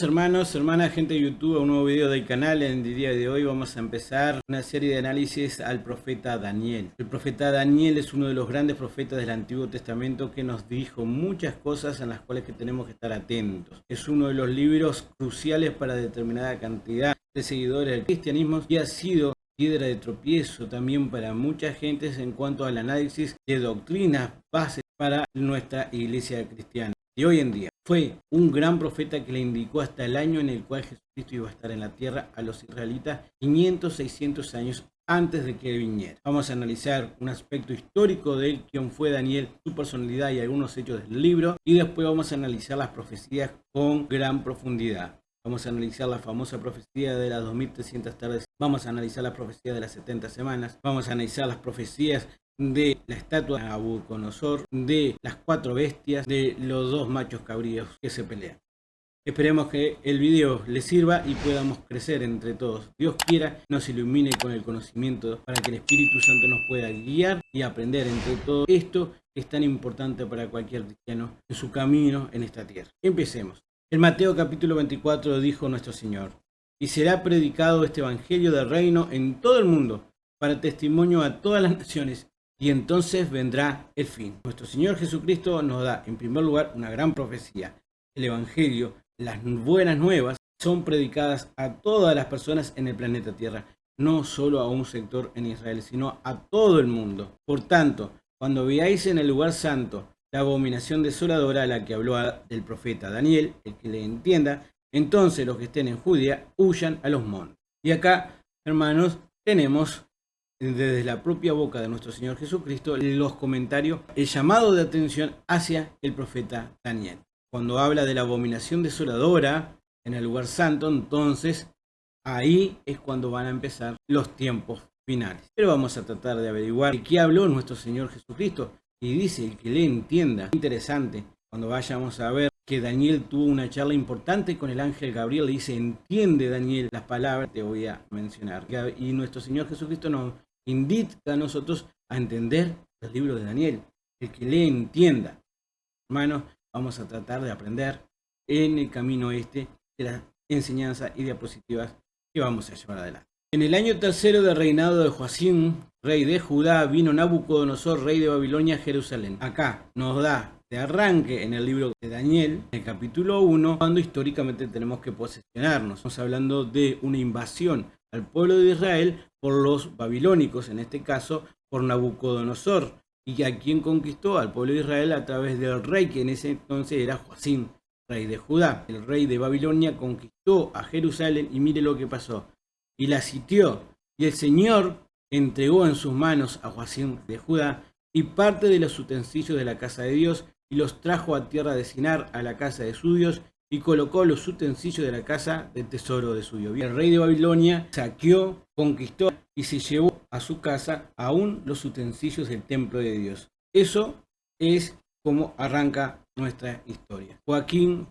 hermanos, hermanas, gente de YouTube, a un nuevo video del canal. En el día de hoy vamos a empezar una serie de análisis al profeta Daniel. El profeta Daniel es uno de los grandes profetas del Antiguo Testamento que nos dijo muchas cosas en las cuales que tenemos que estar atentos. Es uno de los libros cruciales para determinada cantidad de seguidores del cristianismo y ha sido piedra de tropiezo también para mucha gente en cuanto al análisis de doctrinas bases para nuestra iglesia cristiana. Y hoy en día fue un gran profeta que le indicó hasta el año en el cual Jesucristo iba a estar en la tierra a los israelitas 500-600 años antes de que viniera. Vamos a analizar un aspecto histórico de él, quién fue Daniel, su personalidad y algunos hechos del libro, y después vamos a analizar las profecías con gran profundidad. Vamos a analizar la famosa profecía de las 2300 tardes, vamos a analizar la profecía de las 70 semanas, vamos a analizar las profecías de la estatua de Nabucodonosor, de las 4 bestias, de los 2 machos cabríos que se pelean. Esperemos que el video les sirva y podamos crecer entre todos. Dios quiera nos ilumine con el conocimiento para que el Espíritu Santo nos pueda guiar y aprender entre todo esto que es tan importante para cualquier cristiano en su camino en esta tierra. Empecemos. En Mateo capítulo 24 dijo nuestro Señor: y será predicado este evangelio del reino en todo el mundo para testimonio a todas las naciones, y entonces vendrá el fin. Nuestro Señor Jesucristo nos da en primer lugar una gran profecía. El evangelio, las buenas nuevas, son predicadas a todas las personas en el planeta Tierra, no solo a un sector en Israel, sino a todo el mundo. Por tanto, cuando veáis en el lugar santo la abominación desoladora a la que habló del profeta Daniel, el que le entienda, entonces los que estén en Judea huyan a los montes. Y acá, hermanos, tenemos desde la propia boca de nuestro Señor Jesucristo los comentarios, el llamado de atención hacia el profeta Daniel. Cuando habla de la abominación desoladora en el lugar santo, entonces ahí es cuando van a empezar los tiempos finales. Pero vamos a tratar de averiguar de qué habló nuestro Señor Jesucristo. Y dice el que le entienda. Interesante, cuando vayamos a ver que Daniel tuvo una charla importante con el ángel Gabriel, le dice: entiende, Daniel, las palabras que te voy a mencionar. Y nuestro Señor Jesucristo nos indica a nosotros a entender el libro de Daniel. El que le entienda. Hermanos, vamos a tratar de aprender en el camino de las enseñanzas y diapositivas que vamos a llevar adelante. En el año tercero del reinado de Joacim, rey de Judá, vino Nabucodonosor, rey de Babilonia, a Jerusalén. Acá nos da de arranque en el libro de Daniel, en el capítulo 1, cuando históricamente tenemos que posesionarnos. Estamos hablando de una invasión al pueblo de Israel por los babilónicos, en este caso por Nabucodonosor, y a quien conquistó al pueblo de Israel a través del rey que en ese entonces era Joacim, rey de Judá. El rey de Babilonia conquistó a Jerusalén y mire lo que pasó. Y la sitió, y el Señor entregó en sus manos a Joacim de Judá y parte de los utensilios de la casa de Dios, y los trajo a tierra de Sinar, a la casa de su Dios, y colocó los utensilios de la casa del tesoro de su Dios. Y el rey de Babilonia saqueó, conquistó y se llevó a su casa aún los utensilios del templo de Dios. Eso es como arranca nuestra historia. Joacim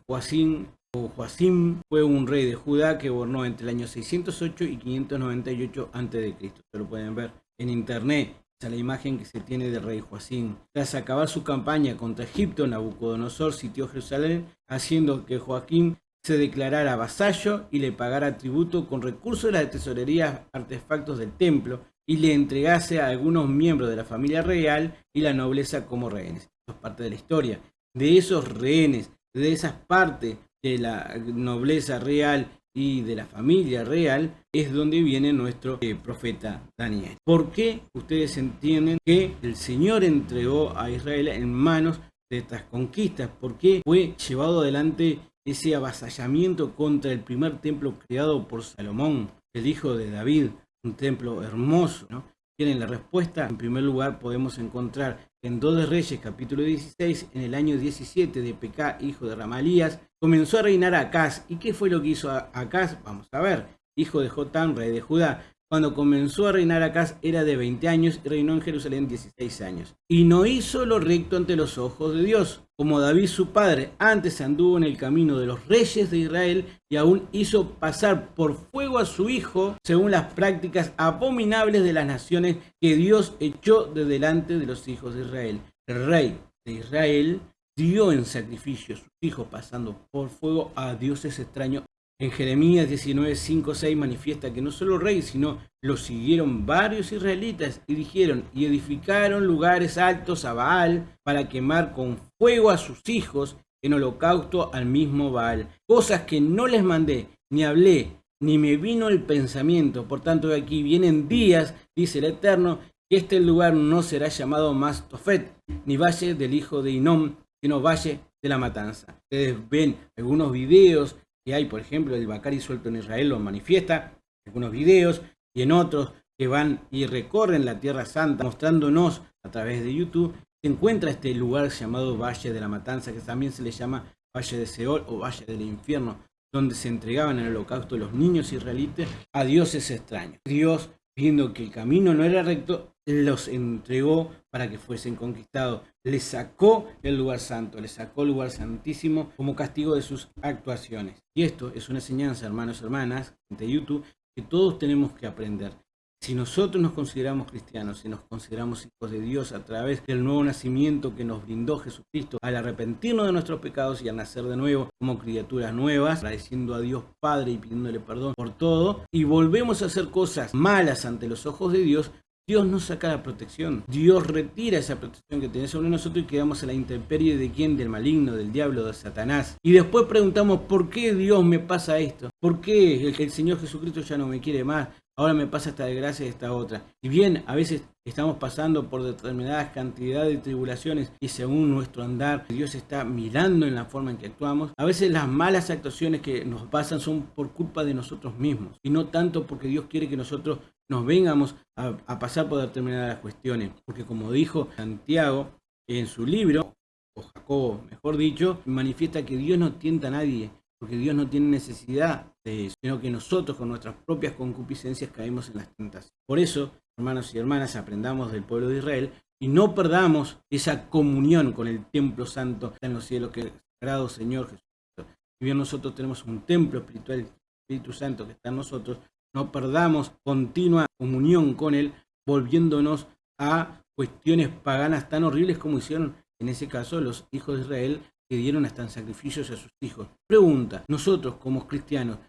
fue un rey de Judá que gobernó entre el año 608 y 598 a.C. Se lo pueden ver en internet. Esa es la imagen que se tiene del rey Joacim. Tras acabar su campaña contra Egipto, Nabucodonosor sitió Jerusalén, haciendo que Joacim se declarara vasallo y le pagara tributo con recursos de la tesorería, artefactos del templo, y le entregase a algunos miembros de la familia real y la nobleza como rehenes. Esto es parte de la historia. De esos rehenes, de esas partes de la nobleza real y de la familia real, es donde viene nuestro profeta Daniel. ¿Por qué ustedes entienden que el Señor entregó a Israel en manos de estas conquistas? ¿Por qué fue llevado adelante ese avasallamiento contra el primer templo creado por Salomón, el hijo de David? Un templo hermoso, ¿no? ¿Tienen la respuesta? En primer lugar podemos encontrar en 2 de Reyes capítulo 16, en el año 17 de Pecá, hijo de Ramalías, comenzó a reinar Acaz. ¿Y qué fue lo que hizo Acaz? Vamos a ver. Hijo de Jotam, rey de Judá. Cuando comenzó a reinar Acaz era de 20 años y reinó en Jerusalén 16 años. Y no hizo lo recto ante los ojos de Dios, como David su padre. Antes anduvo en el camino de los reyes de Israel y aún hizo pasar por fuego a su hijo según las prácticas abominables de las naciones que Dios echó de delante de los hijos de Israel. El rey de Israel dio en sacrificio a sus hijos pasando por fuego a dioses extraños. En Jeremías 19, 5, 6 manifiesta que no solo el rey, sino lo siguieron varios israelitas y dijeron, y edificaron lugares altos a Baal para quemar con fuego a sus hijos en holocausto al mismo Baal. Cosas que no les mandé, ni hablé, ni me vino el pensamiento. Por tanto, de aquí vienen días, dice el Eterno, que este lugar no será llamado más Tofet, ni valle del hijo de Hinnom, sino valle de la matanza. Ustedes ven algunos videos que hay, por ejemplo, el Bacari suelto en Israel lo manifiesta, algunos videos, y en otros que van y recorren la Tierra Santa, mostrándonos a través de YouTube, se encuentra este lugar llamado Valle de la Matanza, que también se le llama Valle de Seol o Valle del Infierno, donde se entregaban en el holocausto los niños israelitas a dioses extraños. Dios, viendo que el camino no era recto, los entregó para que fuesen conquistados. Les sacó el lugar santo, les sacó el lugar santísimo como castigo de sus actuaciones. Y esto es una enseñanza, hermanos y hermanas, de YouTube, que todos tenemos que aprender. Si nosotros nos consideramos cristianos, si nos consideramos hijos de Dios a través del nuevo nacimiento que nos brindó Jesucristo, al arrepentirnos de nuestros pecados y al nacer de nuevo como criaturas nuevas, agradeciendo a Dios Padre y pidiéndole perdón por todo, y volvemos a hacer cosas malas ante los ojos de Dios, Dios nos saca la protección. Dios retira esa protección que tiene sobre nosotros y quedamos a la intemperie de quién, del maligno, del diablo, de Satanás. Y después preguntamos, ¿por qué Dios me pasa esto? ¿Por qué el Señor Jesucristo ya no me quiere más? Ahora me pasa esta desgracia y esta otra. Y bien, a veces estamos pasando por determinadas cantidades de tribulaciones y según nuestro andar, Dios está mirando en la forma en que actuamos. A veces las malas actuaciones que nos pasan son por culpa de nosotros mismos y no tanto porque Dios quiere que nosotros nos vengamos a pasar por determinadas cuestiones. Porque como dijo Santiago en su libro, o Jacobo mejor dicho, manifiesta que Dios no tienta a nadie, porque Dios no tiene necesidad de eso, sino que nosotros con nuestras propias concupiscencias caemos en las tentaciones. Por eso, hermanos y hermanas, aprendamos del pueblo de Israel y no perdamos esa comunión con el templo santo que está en los cielos, que es el sagrado Señor Jesucristo. Si bien nosotros tenemos un templo espiritual, el Espíritu Santo que está en nosotros, no perdamos continua comunión con Él, volviéndonos a cuestiones paganas tan horribles como hicieron en ese caso los hijos de Israel, que dieron hasta en sacrificios a sus hijos. Pregunta, nosotros como cristianos,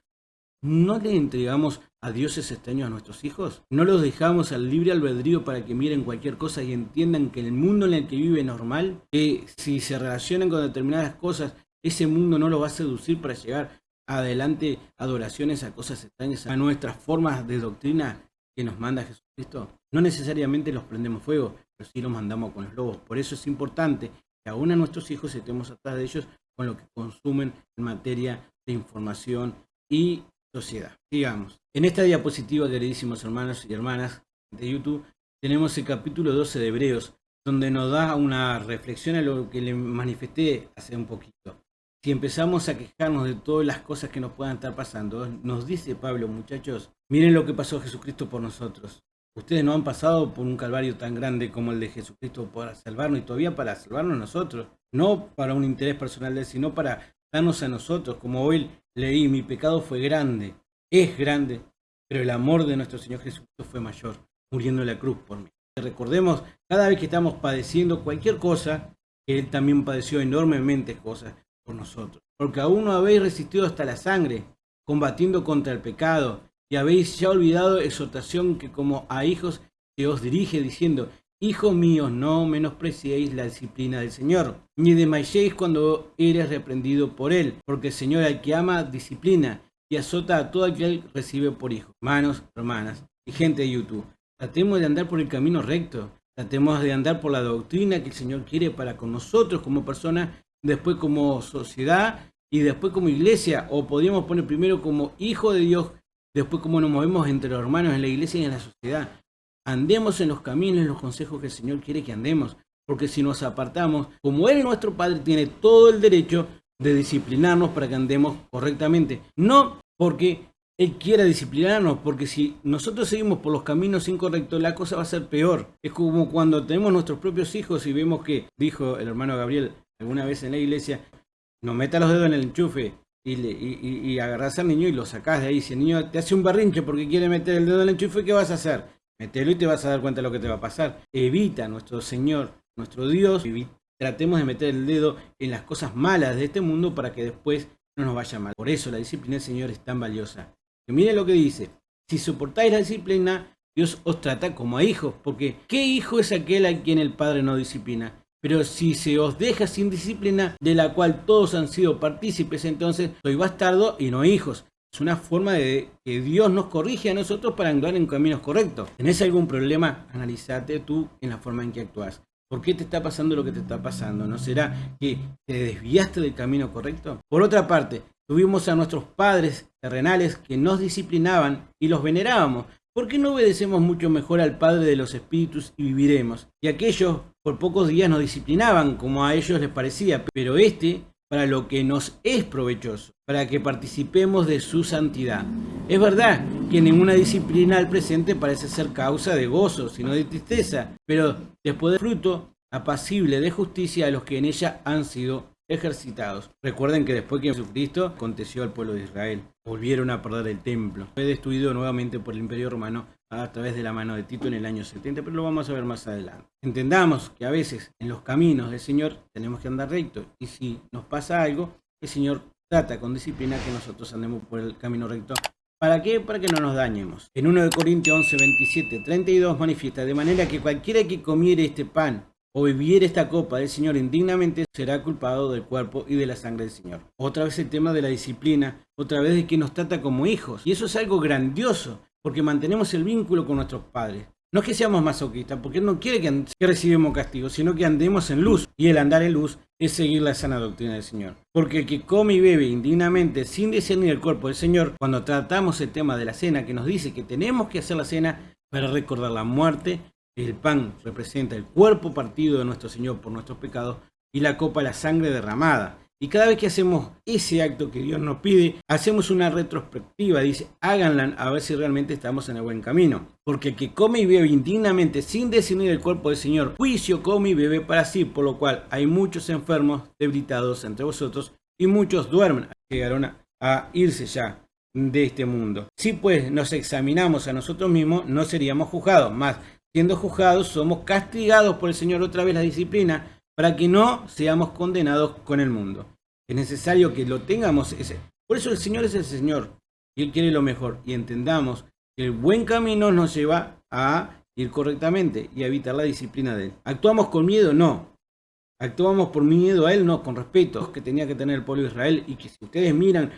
¿no le entregamos a dioses extraños a nuestros hijos? ¿No los dejamos al libre albedrío para que miren cualquier cosa y entiendan que el mundo en el que vive es normal? Que si se relacionan con determinadas cosas, ese mundo no los va a seducir para llegar adelante adoraciones a cosas extrañas, a nuestras formas de doctrina que nos manda Jesucristo. No necesariamente los prendemos fuego, pero sí los mandamos con los lobos. Por eso es importante que aún a nuestros hijos estemos atrás de ellos con lo que consumen en materia de información y sociedad. Digamos, en esta diapositiva, queridísimos hermanos y hermanas de YouTube, tenemos el capítulo 12 de Hebreos, donde nos da una reflexión a lo que le manifesté hace un poquito. Si empezamos a quejarnos de todas las cosas que nos puedan estar pasando, nos dice Pablo, muchachos, miren lo que pasó Jesucristo por nosotros. Ustedes no han pasado por un calvario tan grande como el de Jesucristo para salvarnos y todavía para salvarnos nosotros. No para un interés personal de él, sino para darnos a nosotros. Como hoy leí, mi pecado fue grande, es grande, pero el amor de nuestro Señor Jesucristo fue mayor, muriendo en la cruz por mí. Recordemos, cada vez que estamos padeciendo cualquier cosa, que Él también padeció enormemente cosas por nosotros. Porque aún no habéis resistido hasta la sangre, combatiendo contra el pecado, y habéis ya olvidado exhortación que como a hijos se os dirige diciendo, hijos míos, no menospreciéis la disciplina del Señor, ni desmayéis cuando eres reprendido por Él, porque el Señor al que ama disciplina y azota a todo aquel que recibe por hijo. Hermanos, hermanas y gente de YouTube, tratemos de andar por el camino recto, tratemos de andar por la doctrina que el Señor quiere para con nosotros como personas, después como sociedad y después como iglesia, o podríamos poner primero como hijo de Dios, después como nos movemos entre los hermanos en la iglesia y en la sociedad. Andemos en los caminos, en los consejos que el Señor quiere que andemos, porque si nos apartamos, como Él nuestro Padre tiene todo el derecho de disciplinarnos para que andemos correctamente. No porque Él quiera disciplinarnos, porque si nosotros seguimos por los caminos incorrectos, la cosa va a ser peor. Es como cuando tenemos nuestros propios hijos y vemos que, dijo el hermano Gabriel alguna vez en la iglesia, nos meta los dedos en el enchufe y agarrás al niño y lo sacás de ahí. Si el niño te hace un berrinche porque quiere meter el dedo en el enchufe, ¿qué vas a hacer? Mételo y te vas a dar cuenta de lo que te va a pasar. Evita nuestro Señor, nuestro Dios, tratemos de meter el dedo en las cosas malas de este mundo para que después no nos vaya mal. Por eso la disciplina del Señor es tan valiosa. Que miren lo que dice: si soportáis la disciplina, Dios os trata como a hijos, porque ¿qué hijo es aquel a quien el Padre no disciplina? Pero si se os deja sin disciplina, de la cual todos han sido partícipes, entonces sois bastardos y no hijos. Es una forma de que Dios nos corrige a nosotros para andar en caminos correctos. ¿Tenés algún problema? Analízate tú en la forma en que actúas. ¿Por qué te está pasando lo que te está pasando? ¿No será que te desviaste del camino correcto? Por otra parte, tuvimos a nuestros padres terrenales que nos disciplinaban y los venerábamos. ¿Por qué no obedecemos mucho mejor al Padre de los Espíritus y viviremos? Y aquellos por pocos días nos disciplinaban como a ellos les parecía, pero para lo que nos es provechoso, para que participemos de su santidad. Es verdad que ninguna disciplina al presente parece ser causa de gozo, sino de tristeza, pero después del fruto apacible de justicia a los que en ella han sido ejercitados. Recuerden que después que Jesucristo aconteció al pueblo de Israel, volvieron a perder el templo. Fue destruido nuevamente por el Imperio Romano a través de la mano de Tito en el año 70, pero lo vamos a ver más adelante. Entendamos que a veces en los caminos del Señor tenemos que andar recto, y si nos pasa algo, el Señor trata con disciplina que nosotros andemos por el camino recto. ¿Para qué? Para que no nos dañemos. En 1 Corintios 11, 27, 32 manifiesta: de manera que cualquiera que comiere este pan o bebiere esta copa del Señor indignamente será culpado del cuerpo y de la sangre del Señor. Otra vez el tema de la disciplina, otra vez de que nos trata como hijos. Y eso es algo grandioso, porque mantenemos el vínculo con nuestros padres. No es que seamos masoquistas, porque Él no quiere que recibamos castigo, sino que andemos en luz. Y el andar en luz es seguir la sana doctrina del Señor. Porque el que come y bebe indignamente sin discernir el cuerpo del Señor, cuando tratamos el tema de la cena, que nos dice que tenemos que hacer la cena para recordar la muerte, el pan representa el cuerpo partido de nuestro Señor por nuestros pecados, y la copa la sangre derramada. Y cada vez que hacemos ese acto que Dios nos pide, hacemos una retrospectiva. Dice: háganla a ver si realmente estamos en el buen camino. Porque el que come y bebe indignamente sin discernir el cuerpo del Señor, juicio come y bebe para sí, por lo cual hay muchos enfermos debilitados entre vosotros, y muchos duermen. Llegaron a irse ya de este mundo. Si pues nos examinamos a nosotros mismos, no seríamos juzgados, más siendo juzgados somos castigados por el Señor. Otra vez la disciplina, para que no seamos condenados con el mundo. Es necesario que lo tengamos. Por eso el Señor es el Señor, y Él quiere lo mejor. Y entendamos que el buen camino nos lleva a ir correctamente y a evitar la disciplina de Él. ¿Actuamos con miedo? No. ¿Actuamos por miedo a Él? No, con respeto que tenía que tener el pueblo de Israel. Y que si ustedes miran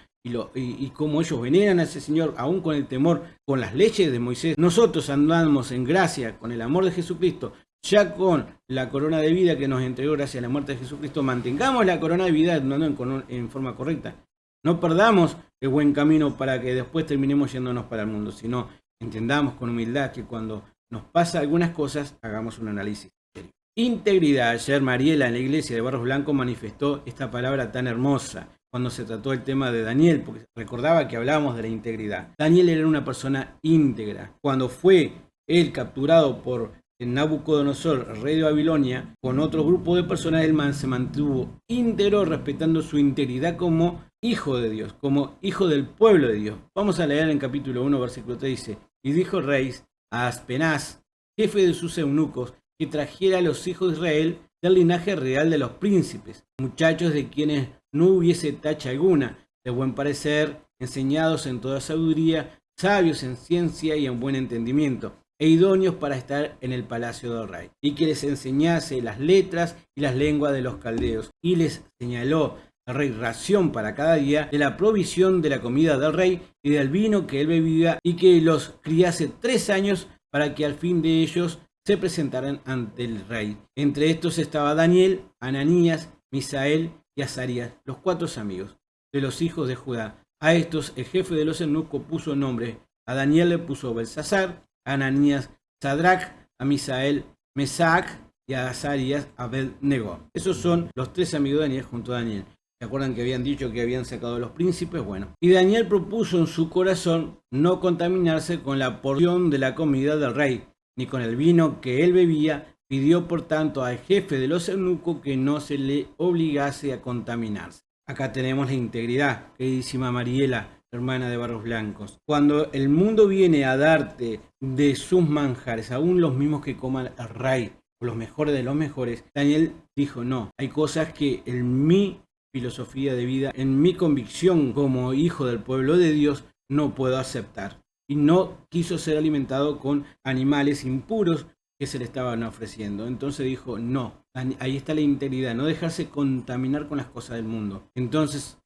y cómo ellos veneran a ese Señor, aún con el temor, con las leyes de Moisés, nosotros andamos en gracia, con el amor de Jesucristo, ya con la corona de vida que nos entregó gracias a la muerte de Jesucristo. Mantengamos la corona de vida en forma correcta. No perdamos el buen camino para que después terminemos yéndonos para el mundo, sino entendamos con humildad que cuando nos pasa algunas cosas, hagamos un análisis serio. Integridad. Ayer Mariela en la iglesia de Barros Blancos manifestó esta palabra tan hermosa cuando se trató el tema de Daniel, porque recordaba que hablábamos de la integridad. Daniel era una persona íntegra. Cuando fue él capturado por Nabucodonosor, rey de Babilonia, con otro grupo de personas, él se mantuvo íntegro, respetando su integridad como hijo de Dios, como hijo del pueblo de Dios. Vamos a leer en capítulo 1, versículo 3, dice: y dijo el rey a Aspenaz, jefe de sus eunucos, que trajera a los hijos de Israel del linaje real de los príncipes, muchachos de quienes no hubiese tacha alguna, de buen parecer, enseñados en toda sabiduría, sabios en ciencia y en buen entendimiento, e idóneos para estar en el palacio del rey, y que les enseñase las letras y las lenguas de los caldeos, y les señaló el rey ración para cada día de la provisión de la comida del rey y del vino que él bebía, y que los criase 3 años para que al fin de ellos se presentaran ante el rey. Entre estos estaba Daniel, Ananías, Misael y Azarías, los 4 amigos de los hijos de Judá. A estos el jefe de los eunucos puso nombre. A Daniel le puso Belsasar, a Ananías Sadrach, a Misael Mesac y a Azarías Abed-Nego. Esos son los 3 amigos de Daniel junto a Daniel. ¿Se acuerdan que habían dicho que habían sacado a los príncipes? Bueno, y Daniel propuso en su corazón no contaminarse con la porción de la comida del rey, ni con el vino que él bebía. Pidió por tanto al jefe de los eunucos que no se le obligase a contaminarse. Acá tenemos la integridad, queridísima Mariela, hermana de Barros Blancos. Cuando el mundo viene a darte de sus manjares, aún los mismos que coman el rey, o los mejores de los mejores, Daniel dijo no, hay cosas que en mi filosofía de vida, en mi convicción como hijo del pueblo de Dios, no puedo aceptar. Y no quiso ser alimentado con animales impuros que se le estaban ofreciendo. Entonces dijo, no, ahí está la integridad, no dejarse contaminar con las cosas del mundo. Entonces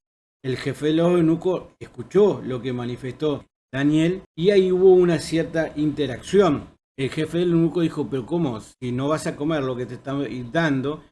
el jefe de los eunucos escuchó lo que manifestó Daniel y ahí hubo una cierta interacción. El jefe del eunuco dijo, pero ¿cómo? Si no vas a comer lo que te está dando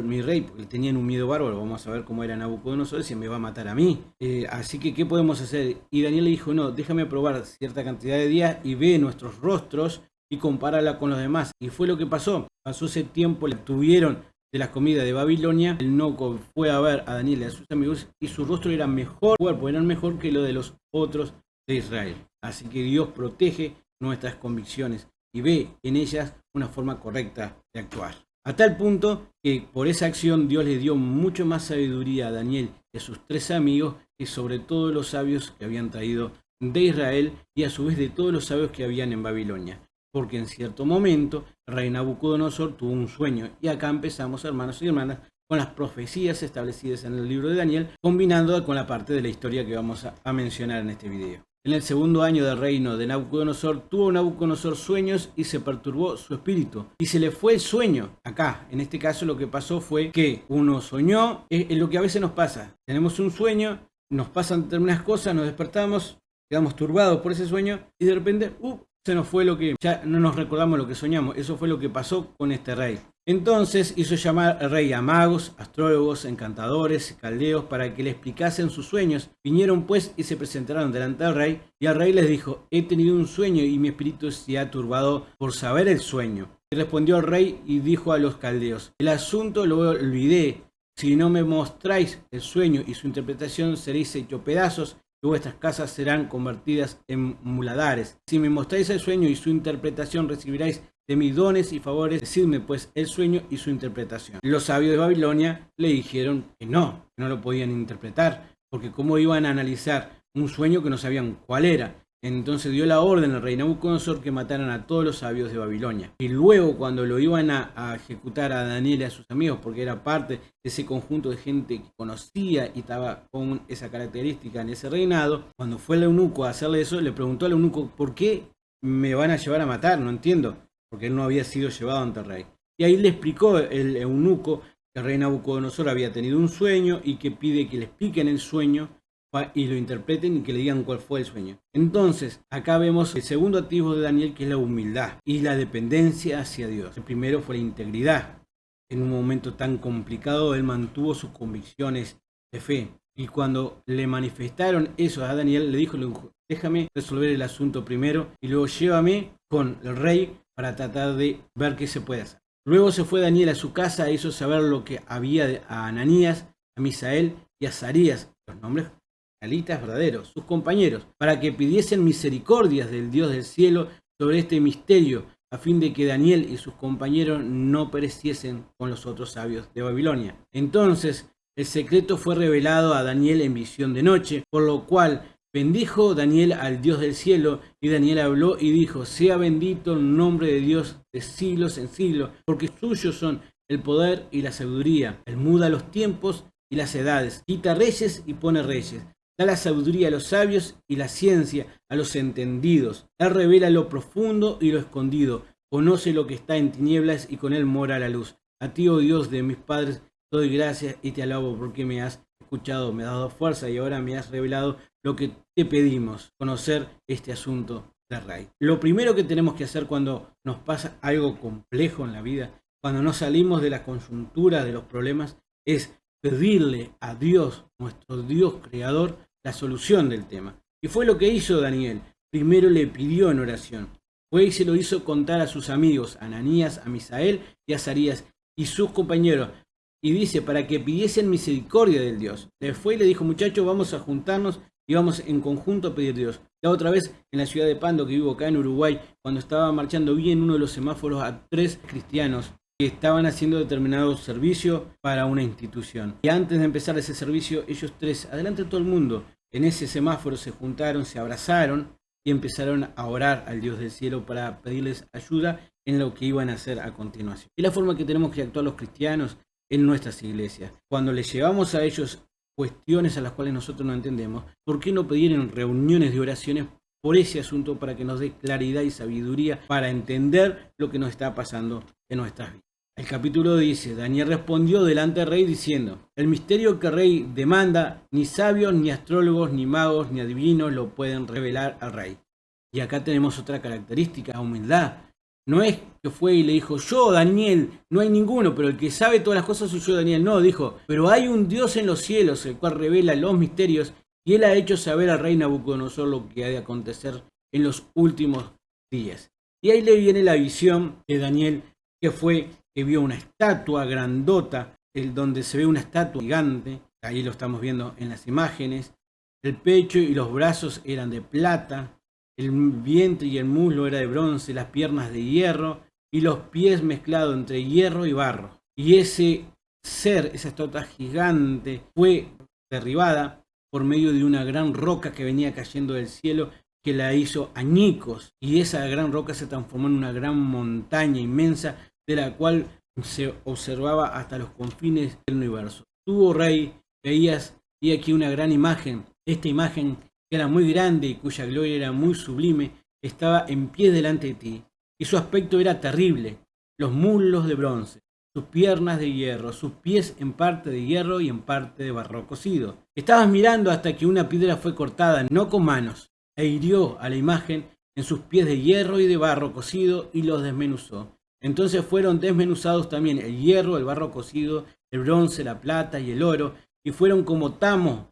mi rey, porque tenían un miedo bárbaro, vamos a ver cómo era Nabucodonosor, si me va a matar a mí. Así que, ¿qué podemos hacer? Y Daniel le dijo, no, déjame probar cierta cantidad de días y ve nuestros rostros y compárala con los demás. Y fue lo que pasó. Pasó ese tiempo, le tuvieron de las comidas de Babilonia. El eunuco fue a ver a Daniel y a sus amigos y su rostro era mejor, cuerpo era mejor que lo de los otros de Israel. Así que Dios protege nuestras convicciones y ve en ellas una forma correcta de actuar. A tal punto que por esa acción Dios le dio mucho más sabiduría a Daniel y a sus 3 amigos que sobre todos los sabios que habían traído de Israel y a su vez de todos los sabios que habían en Babilonia. Porque en cierto momento el rey Nabucodonosor tuvo un sueño. Y acá empezamos, hermanos y hermanas, con las profecías establecidas en el libro de Daniel, combinando con la parte de la historia que vamos a mencionar en este video. En el segundo año del reino de Nabucodonosor, tuvo Nabucodonosor sueños y se perturbó su espíritu. Y se le fue el sueño. Acá, en este caso, lo que pasó fue que uno soñó, es lo que a veces nos pasa. Tenemos un sueño, nos pasan determinadas cosas, nos despertamos, quedamos turbados por ese sueño y de repente, se nos fue lo que, ya no nos recordamos lo que soñamos. Eso fue lo que pasó con este rey. Entonces hizo llamar al rey a magos, astrólogos, encantadores, caldeos, para que le explicasen sus sueños. Vinieron pues y se presentaron delante del rey, y el rey les dijo, he tenido un sueño y mi espíritu se ha turbado por saber el sueño. Y respondió el rey y dijo a los caldeos, el asunto lo olvidé, si no me mostráis el sueño y su interpretación seréis hechos pedazos, y vuestras casas serán convertidas en muladares. Si me mostráis el sueño y su interpretación recibiréis de mis dones y favores, decidme pues el sueño y su interpretación. Los sabios de Babilonia le dijeron que no lo podían interpretar, porque cómo iban a analizar un sueño que no sabían cuál era. Entonces dio la orden al rey Nabucodonosor que mataran a todos los sabios de Babilonia. Y luego cuando lo iban a ejecutar a Daniel y a sus amigos, porque era parte de ese conjunto de gente que conocía y estaba con esa característica en ese reinado, cuando fue el eunuco a hacerle eso, le preguntó al eunuco, ¿por qué me van a llevar a matar? No entiendo, porque él no había sido llevado ante el rey. Y ahí le explicó el eunuco que el rey Nabucodonosor había tenido un sueño y que pide que le expliquen el sueño y lo interpreten y que le digan cuál fue el sueño. Entonces, acá vemos el segundo activo de Daniel, que es la humildad y la dependencia hacia Dios. El primero fue la integridad. En un momento tan complicado, él mantuvo sus convicciones de fe. Y cuando le manifestaron eso a Daniel, le dijo, déjame resolver el asunto primero y luego llévame con el rey para tratar de ver qué se puede hacer. Luego se fue Daniel a su casa, hizo saber lo que había a Ananías, a Misael y a Azarías, los nombres verdaderos, sus compañeros, para que pidiesen misericordias del Dios del cielo sobre este misterio, a fin de que Daniel y sus compañeros no pereciesen con los otros sabios de Babilonia. Entonces el secreto fue revelado a Daniel en visión de noche, por lo cual bendijo Daniel al Dios del cielo, y Daniel habló y dijo, sea bendito el nombre de Dios de siglos en siglos, porque suyos son el poder y la sabiduría. Él muda los tiempos y las edades, quita reyes y pone reyes. Da la sabiduría a los sabios y la ciencia a los entendidos. Él revela lo profundo y lo escondido. Conoce lo que está en tinieblas y con él mora la luz. A ti, oh Dios de mis padres, doy gracias y te alabo porque me has escuchado, me has dado fuerza y ahora me has revelado lo que te pedimos, conocer este asunto del rey. Lo primero que tenemos que hacer cuando nos pasa algo complejo en la vida, cuando no salimos de la coyuntura de los problemas, es pedirle a Dios, nuestro Dios creador, la solución del tema. Y fue lo que hizo Daniel. Primero le pidió en oración. Fue y se lo hizo contar a sus amigos, a Ananías, a Misael y a Azarías y sus compañeros. Y dice, para que pidiesen misericordia del Dios. Le fue y le dijo, muchachos, vamos a juntarnos y vamos en conjunto a pedir a Dios. La otra vez, en la ciudad de Pando, que vivo acá en Uruguay, cuando estaba marchando bien uno de los semáforos a 3 cristianos que estaban haciendo determinado servicio para una institución. Y antes de empezar ese servicio, ellos 3, adelante de todo el mundo, en ese semáforo se juntaron, se abrazaron y empezaron a orar al Dios del cielo para pedirles ayuda en lo que iban a hacer a continuación. Y la forma que tenemos que actuar los cristianos en nuestras iglesias. Cuando les llevamos a ellos cuestiones a las cuales nosotros no entendemos, ¿por qué no pedir en reuniones de oraciones por ese asunto para que nos dé claridad y sabiduría para entender lo que nos está pasando en nuestras vidas? El capítulo dice: Daniel respondió delante del rey diciendo: el misterio que el rey demanda, ni sabios, ni astrólogos, ni magos, ni adivinos lo pueden revelar al rey. Y acá tenemos otra característica, humildad. No es que fue y le dijo: yo, Daniel, no hay ninguno, pero el que sabe todas las cosas soy yo, Daniel. No, dijo: pero hay un Dios en los cielos, el cual revela los misterios, y él ha hecho saber al rey Nabucodonosor lo que ha de acontecer en los últimos días. Y ahí le viene la visión de Daniel, que vio una estatua grandota, donde se ve una estatua gigante. Ahí lo estamos viendo en las imágenes. El pecho y los brazos eran de plata, el vientre y el muslo era de bronce, las piernas de hierro y los pies mezclados entre hierro y barro. Y ese ser, esa estatua gigante, fue derribada por medio de una gran roca que venía cayendo del cielo, que la hizo añicos, y esa gran roca se transformó en una gran montaña inmensa, de la cual se observaba hasta los confines del universo. Tú, oh rey, veías, y aquí una gran imagen. Esta imagen, que era muy grande y cuya gloria era muy sublime, estaba en pie delante de ti, y su aspecto era terrible: los muslos de bronce, sus piernas de hierro, sus pies en parte de hierro y en parte de barro cocido. Estabas mirando hasta que una piedra fue cortada, no con manos, e hirió a la imagen en sus pies de hierro y de barro cocido, y los desmenuzó. Entonces fueron desmenuzados también el hierro, el barro cocido, el bronce, la plata y el oro, y fueron como tamo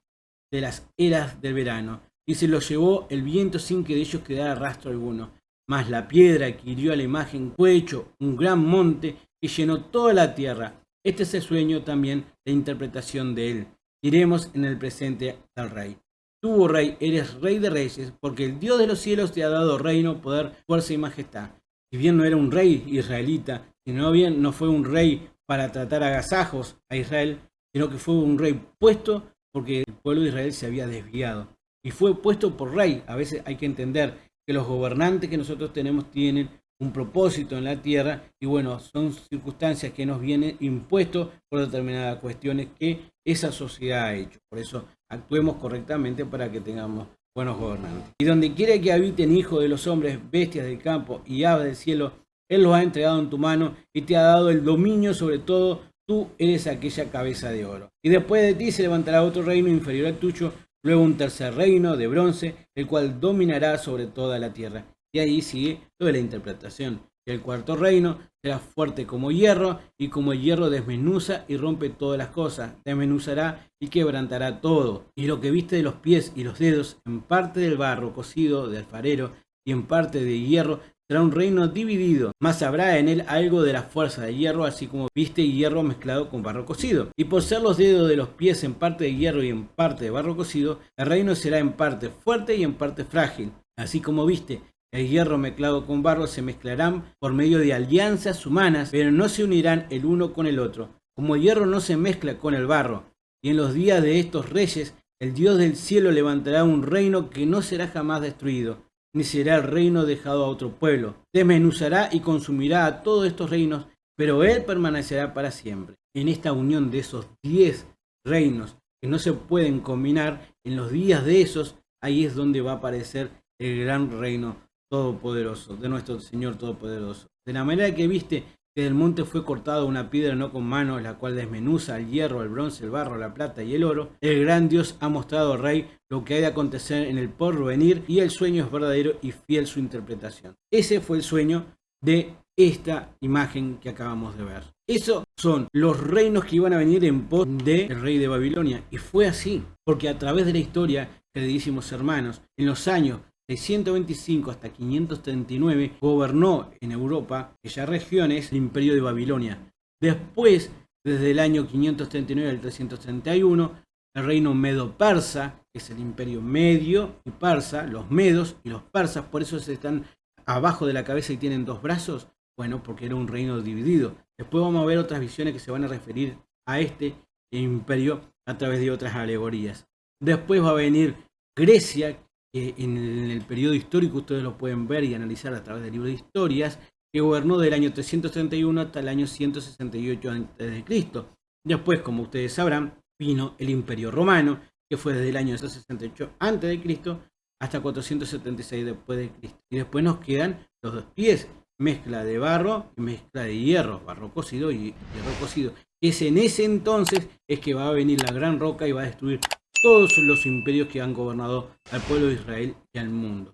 de las eras del verano, y se los llevó el viento sin que de ellos quedara rastro alguno. Mas la piedra que hirió a la imagen fue hecho un gran monte que llenó toda la tierra. Este es el sueño también de interpretación de él. Iremos en el presente del rey. Tú, oh rey, eres rey de reyes, porque el Dios de los cielos te ha dado reino, poder, fuerza y majestad. Si bien no era un rey israelita, sino bien no fue un rey para tratar agasajos a Israel, sino que fue un rey puesto porque el pueblo de Israel se había desviado. Y fue puesto por rey. A veces hay que entender que los gobernantes que nosotros tenemos tienen un propósito en la tierra, y bueno, son circunstancias que nos vienen impuestos por determinadas cuestiones que esa sociedad ha hecho. Por eso actuemos correctamente para que tengamos buenos gobernantes. Y donde quiera que habiten hijos de los hombres, bestias del campo y aves del cielo, él los ha entregado en tu mano y te ha dado el dominio sobre todo. Tú eres aquella cabeza de oro. Y después de ti se levantará otro reino inferior al tuyo, luego un tercer reino de bronce, el cual dominará sobre toda la tierra. Y ahí sigue lo de la interpretación. Y el cuarto reino será fuerte como hierro, y como el hierro desmenuza y rompe todas las cosas, desmenuzará y quebrantará todo. Y lo que viste de los pies y los dedos, en parte del barro cocido de alfarero y en parte de hierro, será un reino dividido, mas habrá en él algo de la fuerza de hierro, así como viste hierro mezclado con barro cocido. Y por ser los dedos de los pies en parte de hierro y en parte de barro cocido, el reino será en parte fuerte y en parte frágil. Así como viste el hierro mezclado con barro, se mezclarán por medio de alianzas humanas, pero no se unirán el uno con el otro, como el hierro no se mezcla con el barro. Y en los días de estos reyes, el Dios del cielo levantará un reino que no será jamás destruido, ni será el reino dejado a otro pueblo. Desmenuzará y consumirá a todos estos reinos, pero él permanecerá para siempre. En esta unión de esos 10 reinos que no se pueden combinar, en los días de esos, ahí es donde va a aparecer el gran reino todopoderoso, de nuestro Señor Todopoderoso. De la manera que viste que del monte fue cortada una piedra no con manos, la cual desmenuza el hierro, el bronce, el barro, la plata y el oro, el gran Dios ha mostrado al rey lo que ha de acontecer en el porvenir, y el sueño es verdadero y fiel su interpretación. Ese fue el sueño de esta imagen que acabamos de ver. Esos son los reinos que iban a venir en pos del rey de Babilonia, y fue así, porque a través de la historia, queridísimos hermanos, en los años 625 hasta 539 gobernó en Europa, aquellas regiones, el imperio de Babilonia. Después, desde el año 539 al 331, el reino medo-persa, que es el imperio medio y persa, los medos y los persas, por eso se están abajo de la cabeza y tienen dos brazos, bueno, porque era un reino dividido. Después vamos a ver otras visiones que se van a referir a este imperio a través de otras alegorías. Después va a venir Grecia, que en el periodo histórico ustedes lo pueden ver y analizar a través del libro de historias, que gobernó del año 331 hasta el año 168 a.C. Después, como ustedes sabrán, vino el Imperio Romano, que fue desde el año 168 a.C. hasta 476 después de Cristo. Y después nos quedan los dos pies, mezcla de barro y mezcla de hierro, barro cocido y hierro cocido. Es en ese entonces es que va a venir la gran roca y va a destruir todos los imperios que han gobernado al pueblo de Israel y al mundo.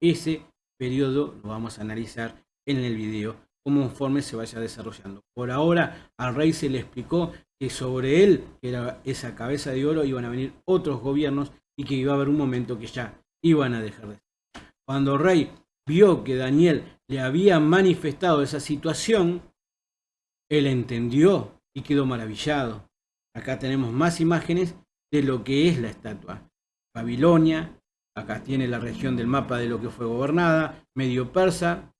Ese periodo lo vamos a analizar en el video conforme se vaya desarrollando. Por ahora al rey se le explicó que sobre él, que era esa cabeza de oro, iban a venir otros gobiernos y que iba a haber un momento que ya iban a dejar de ser. Cuando el rey vio que Daniel le había manifestado esa situación, él entendió y quedó maravillado. Acá tenemos más imágenes de lo que es la estatua. Babilonia, acá tiene la región del mapa de lo que fue gobernada, Medio Persa,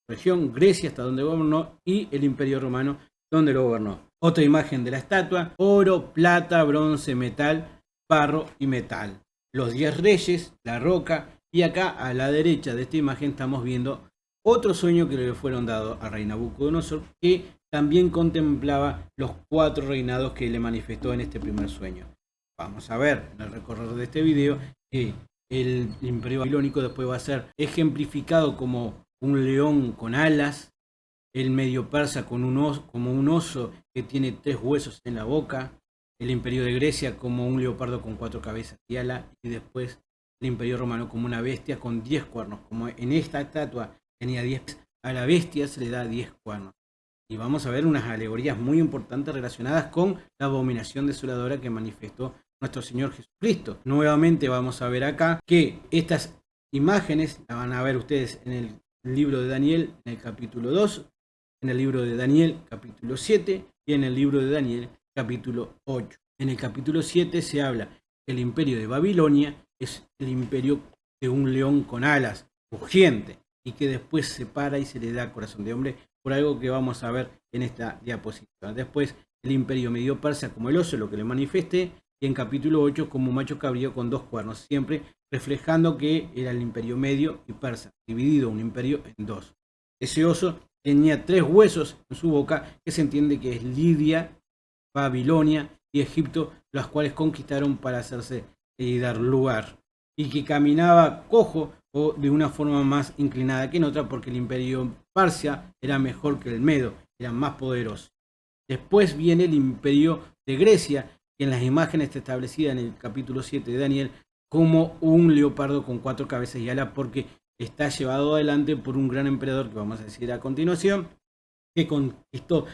región Grecia hasta donde gobernó y el Imperio Romano donde lo gobernó. Otra imagen de la estatua, oro, plata, bronce, metal, barro y metal. Los 10 reyes, la roca, y acá a la derecha de esta imagen estamos viendo otro sueño que le fueron dados al rey Nabucodonosor, que también contemplaba los 4 reinados que le manifestó en este primer sueño. Vamos a ver en el recorrer de este video que el imperio babilónico después va a ser ejemplificado como un león con alas, el medio persa con como un oso que tiene 3 huesos en la boca, el imperio de Grecia como un leopardo con 4 cabezas y alas, y después el imperio romano como una bestia con 10 cuernos. Como en esta estatua tenía 10, a la bestia se le da 10 cuernos. Y vamos a ver unas alegorías muy importantes relacionadas con la abominación desoladora que manifestó nuestro Señor Jesucristo. Nuevamente vamos a ver acá que estas imágenes las van a ver ustedes en el libro de Daniel, en el capítulo 2, en el libro de Daniel, capítulo 7, y en el libro de Daniel, capítulo 8. En el capítulo 7 se habla que el imperio de Babilonia es el imperio de un león con alas, rugiente, y que después se para y se le da corazón de hombre, por algo que vamos a ver en esta diapositiva. Después el imperio medio persa como el oso, lo que le manifesté, y en capítulo 8 como un macho cabrío con 2 cuernos, siempre reflejando que era el imperio medio y persa, dividido un imperio en 2. Ese oso tenía 3 huesos en su boca, que se entiende que es Lidia, Babilonia y Egipto, los cuales conquistaron para hacerse y dar lugar, y que caminaba cojo o de una forma más inclinada que en otra, porque el imperio Parsia era mejor que el Medo, era más poderoso. Después viene el imperio de Grecia, que en las imágenes está establecida en el capítulo 7 de Daniel como un leopardo con 4 cabezas y alas, porque está llevado adelante por un gran emperador que vamos a decir a continuación, que conquistó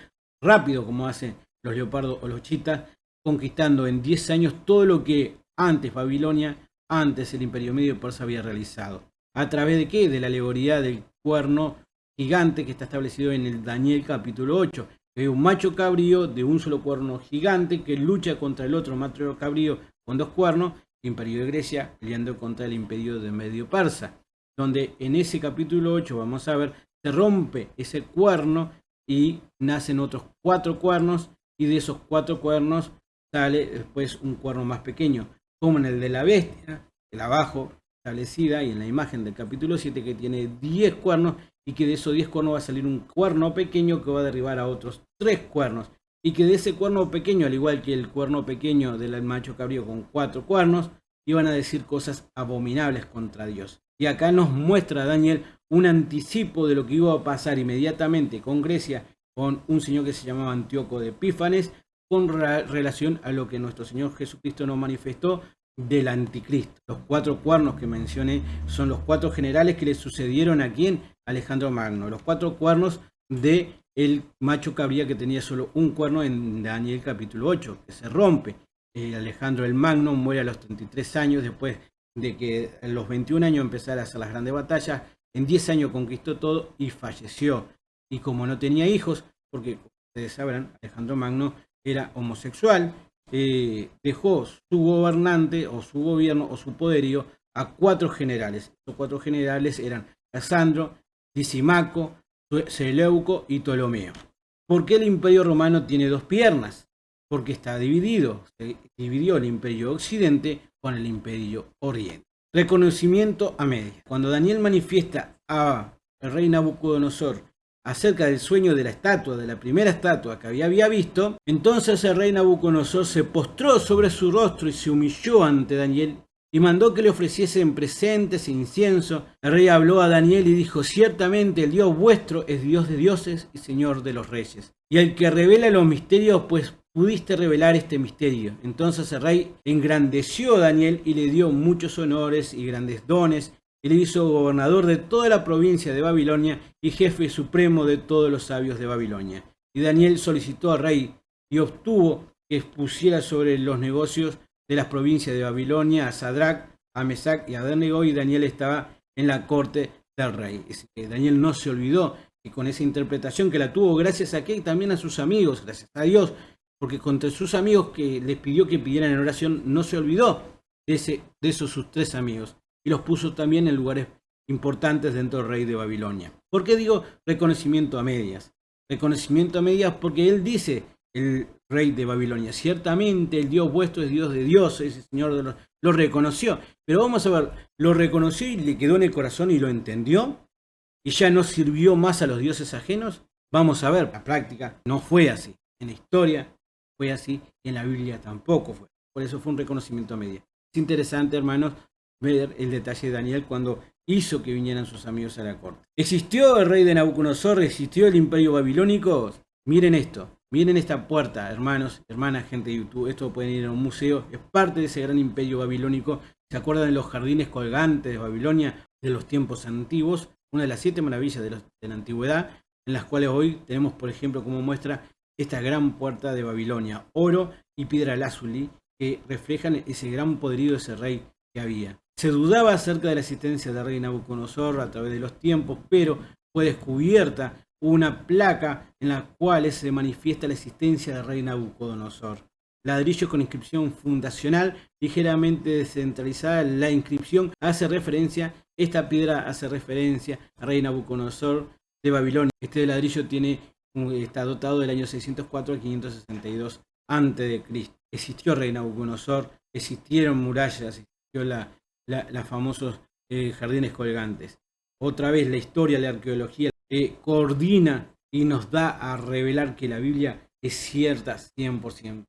rápido, como hacen los leopardos o los chitas, conquistando en 10 años todo lo que antes Babilonia, antes el imperio medio persa había realizado. ¿A través de qué? De la alegoría del cuerno gigante que está establecido en el Daniel capítulo 8. Es un macho cabrío de un solo cuerno gigante que lucha contra el otro macho cabrío con 2 cuernos, el imperio de Grecia peleando contra el imperio de Medio Persa, donde en ese capítulo 8 vamos a ver, se rompe ese cuerno y nacen otros 4 cuernos, y de esos 4 cuernos sale después un cuerno más pequeño, como en el de la bestia, el abajo establecida, y en la imagen del capítulo 7 que tiene 10 cuernos, y que de esos 10 cuernos va a salir un cuerno pequeño que va a derribar a otros 3 cuernos, y que de ese cuerno pequeño, al igual que el cuerno pequeño del macho cabrío con 4 cuernos, iban a decir cosas abominables contra Dios. Y acá nos muestra Daniel un anticipo de lo que iba a pasar inmediatamente con Grecia, con un señor que se llamaba Antíoco de Epífanes, con relación a lo que nuestro Señor Jesucristo nos manifestó del anticristo. Los 4 cuernos que mencioné son los 4 generales que le sucedieron a quien, Alejandro Magno, los 4 cuernos de el macho cabría que tenía solo un cuerno en Daniel capítulo 8, que se rompe. Alejandro el Magno muere a los 33 años, después de que a los 21 años empezara a hacer las grandes batallas. En 10 años conquistó todo y falleció. Y como no tenía hijos, porque ustedes sabrán, Alejandro Magno era homosexual, dejó su gobernante o su gobierno o su poderío a 4 generales. Los 4 generales eran Casandro, Lisimaco, Seleuco y Ptolomeo. ¿Por qué el imperio romano tiene 2 piernas? Porque está dividido. Se dividió el imperio occidente con el imperio oriente. Reconocimiento a medias. Cuando Daniel manifiesta a el rey Nabucodonosor acerca del sueño de la estatua, de la primera estatua que había visto, entonces el rey Nabucodonosor se postró sobre su rostro y se humilló ante Daniel y mandó que le ofreciesen presentes e incienso. El rey habló a Daniel y dijo: ciertamente el Dios vuestro es Dios de dioses y Señor de los reyes, y el que revela los misterios, pues pudiste revelar este misterio. Entonces el rey engrandeció a Daniel y le dio muchos honores y grandes dones, y le hizo gobernador de toda la provincia de Babilonia y jefe supremo de todos los sabios de Babilonia. Y Daniel solicitó al rey y obtuvo que expusiera sobre los negocios de las provincias de Babilonia a Sadrach, a Mesac y a Abednego, y Daniel estaba en la corte del rey. Es que Daniel no se olvidó, y con esa interpretación que la tuvo gracias a que también a sus amigos, gracias a Dios, porque contra sus amigos que les pidió que pidieran en oración, no se olvidó de esos sus 3 amigos, y los puso también en lugares importantes dentro del rey de Babilonia. ¿Por qué digo reconocimiento a medias? Reconocimiento a medias porque él dice, el rey de Babilonia, ciertamente el Dios vuestro es Dios de dioses, el Señor de los... Lo reconoció, pero vamos a ver, lo reconoció y le quedó en el corazón y lo entendió, y ya no sirvió más a los dioses ajenos. Vamos a ver, la práctica no fue así, en la historia fue así, y en la Biblia tampoco fue. Por eso fue un reconocimiento a medias. Es interesante, hermanos, ver el detalle de Daniel cuando hizo que vinieran sus amigos a la corte. ¿Existió el rey de Nabucodonosor? ¿Existió el imperio babilónico? Miren esto, miren esta puerta, hermanos, hermanas, gente de YouTube. Esto pueden ir a un museo, es parte de ese gran imperio babilónico. ¿Se acuerdan de los jardines colgantes de Babilonia de los tiempos antiguos? Una de las 7 maravillas de la antigüedad, en las cuales hoy tenemos, por ejemplo, como muestra esta gran puerta de Babilonia, oro y piedra lázuli, que reflejan ese gran poderío de ese rey que había. Se dudaba acerca de la existencia del rey Nabucodonosor a través de los tiempos, pero fue descubierta una placa en la cual se manifiesta la existencia del rey Nabucodonosor. Ladrillo con inscripción fundacional ligeramente descentralizada. La inscripción hace referencia, esta piedra hace referencia al rey Nabucodonosor de Babilonia. Este ladrillo está dotado del año 604 al 562 a.C. Existió rey Nabucodonosor, existieron murallas, existió los famosos jardines colgantes. Otra vez la historia, la arqueología coordina y nos da a revelar que la Biblia es cierta 100%.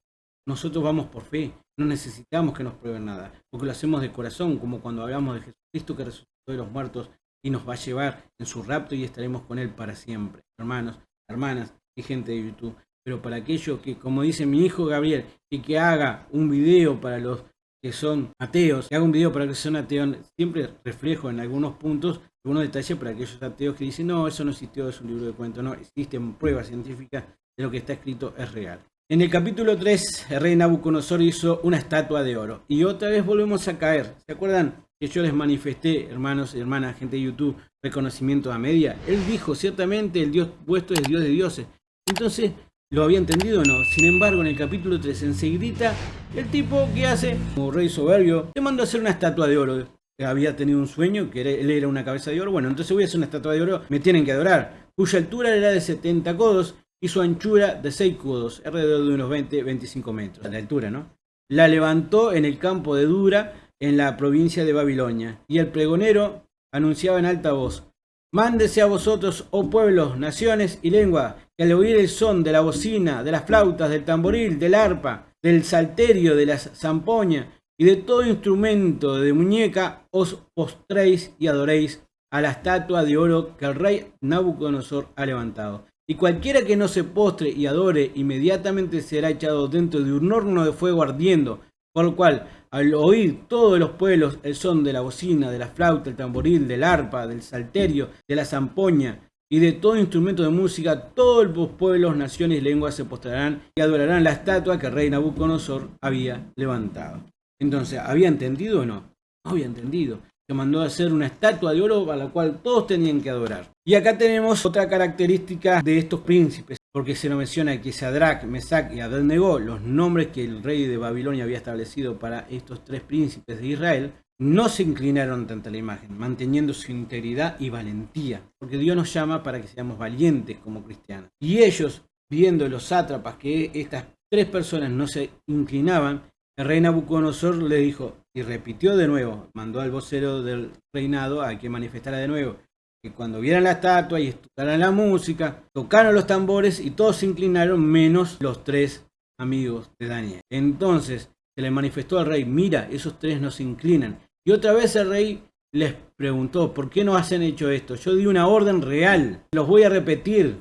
Nosotros vamos por fe, no necesitamos que nos prueben nada, porque lo hacemos de corazón, como cuando hablamos de Jesucristo que resucitó de los muertos y nos va a llevar en su rapto y estaremos con Él para siempre. Hermanos, hermanas y gente de YouTube. Pero para aquellos que, como dice mi hijo Gabriel, que haga un video para los que son ateos, que haga un video para los que son ateos, siempre reflejo en algunos puntos, algunos detalles para aquellos ateos que dicen, no, eso no existió, es un libro de cuentos, no, existen pruebas científicas de lo que está escrito, es real. En el capítulo 3, el rey Nabucodonosor hizo una estatua de oro, y otra vez volvemos a caer. ¿Se acuerdan que yo les manifesté, hermanos y hermanas, gente de YouTube, reconocimiento a media? Él dijo, ciertamente el Dios vuestro es Dios de dioses. Entonces, ¿lo había entendido o no? Sin embargo, en el capítulo 3, enseguida, el tipo que hace, como rey soberbio, le mandó a hacer una estatua de oro. Había tenido un sueño, que él era una cabeza de oro. Bueno, entonces voy a hacer una estatua de oro, me tienen que adorar. Cuya altura era de 70 codos y su anchura de 6 codos, alrededor de unos 20-25 metros. La altura, ¿no? La levantó en el campo de Dura, en la provincia de Babilonia. Y el pregonero anunciaba en alta voz: mándese a vosotros, oh pueblos, naciones y lengua, que al oír el son de la bocina, de las flautas, del tamboril, del arpa, del salterio, de la zampoña y de todo instrumento de muñeca, os postréis y adoréis a la estatua de oro que el rey Nabucodonosor ha levantado. Y cualquiera que no se postre y adore, inmediatamente será echado dentro de un horno de fuego ardiendo, por lo cual, al oír todos los pueblos el son de la bocina, de la flauta, el tamboril, del arpa, del salterio, de la zampoña y de todo instrumento de música, todos los pueblos, naciones y lenguas se postrarán y adorarán la estatua que el rey Nabucodonosor había levantado. Entonces, ¿había entendido o no? No había entendido. Se mandó a hacer una estatua de oro a la cual todos tenían que adorar. Y acá tenemos otra característica de estos príncipes, porque se nos menciona que Sadrach, Mesac y Abednego, los nombres que el rey de Babilonia había establecido para estos 3 príncipes de Israel, no se inclinaron ante la imagen, manteniendo su integridad y valentía, porque Dios nos llama para que seamos valientes como cristianos. Y ellos, viendo los sátrapas que estas 3 personas no se inclinaban, el rey Nabucodonosor le dijo, y repitió de nuevo, mandó al vocero del reinado a que manifestara de nuevo: que cuando vieran la estatua y escucharan la música, tocaron los tambores y todos se inclinaron menos los 3 amigos de Daniel. Entonces se le manifestó al rey, mira, esos 3 no se inclinan. Y otra vez el rey les preguntó, ¿por qué no hacen hecho esto? Yo di una orden real, los voy a repetir.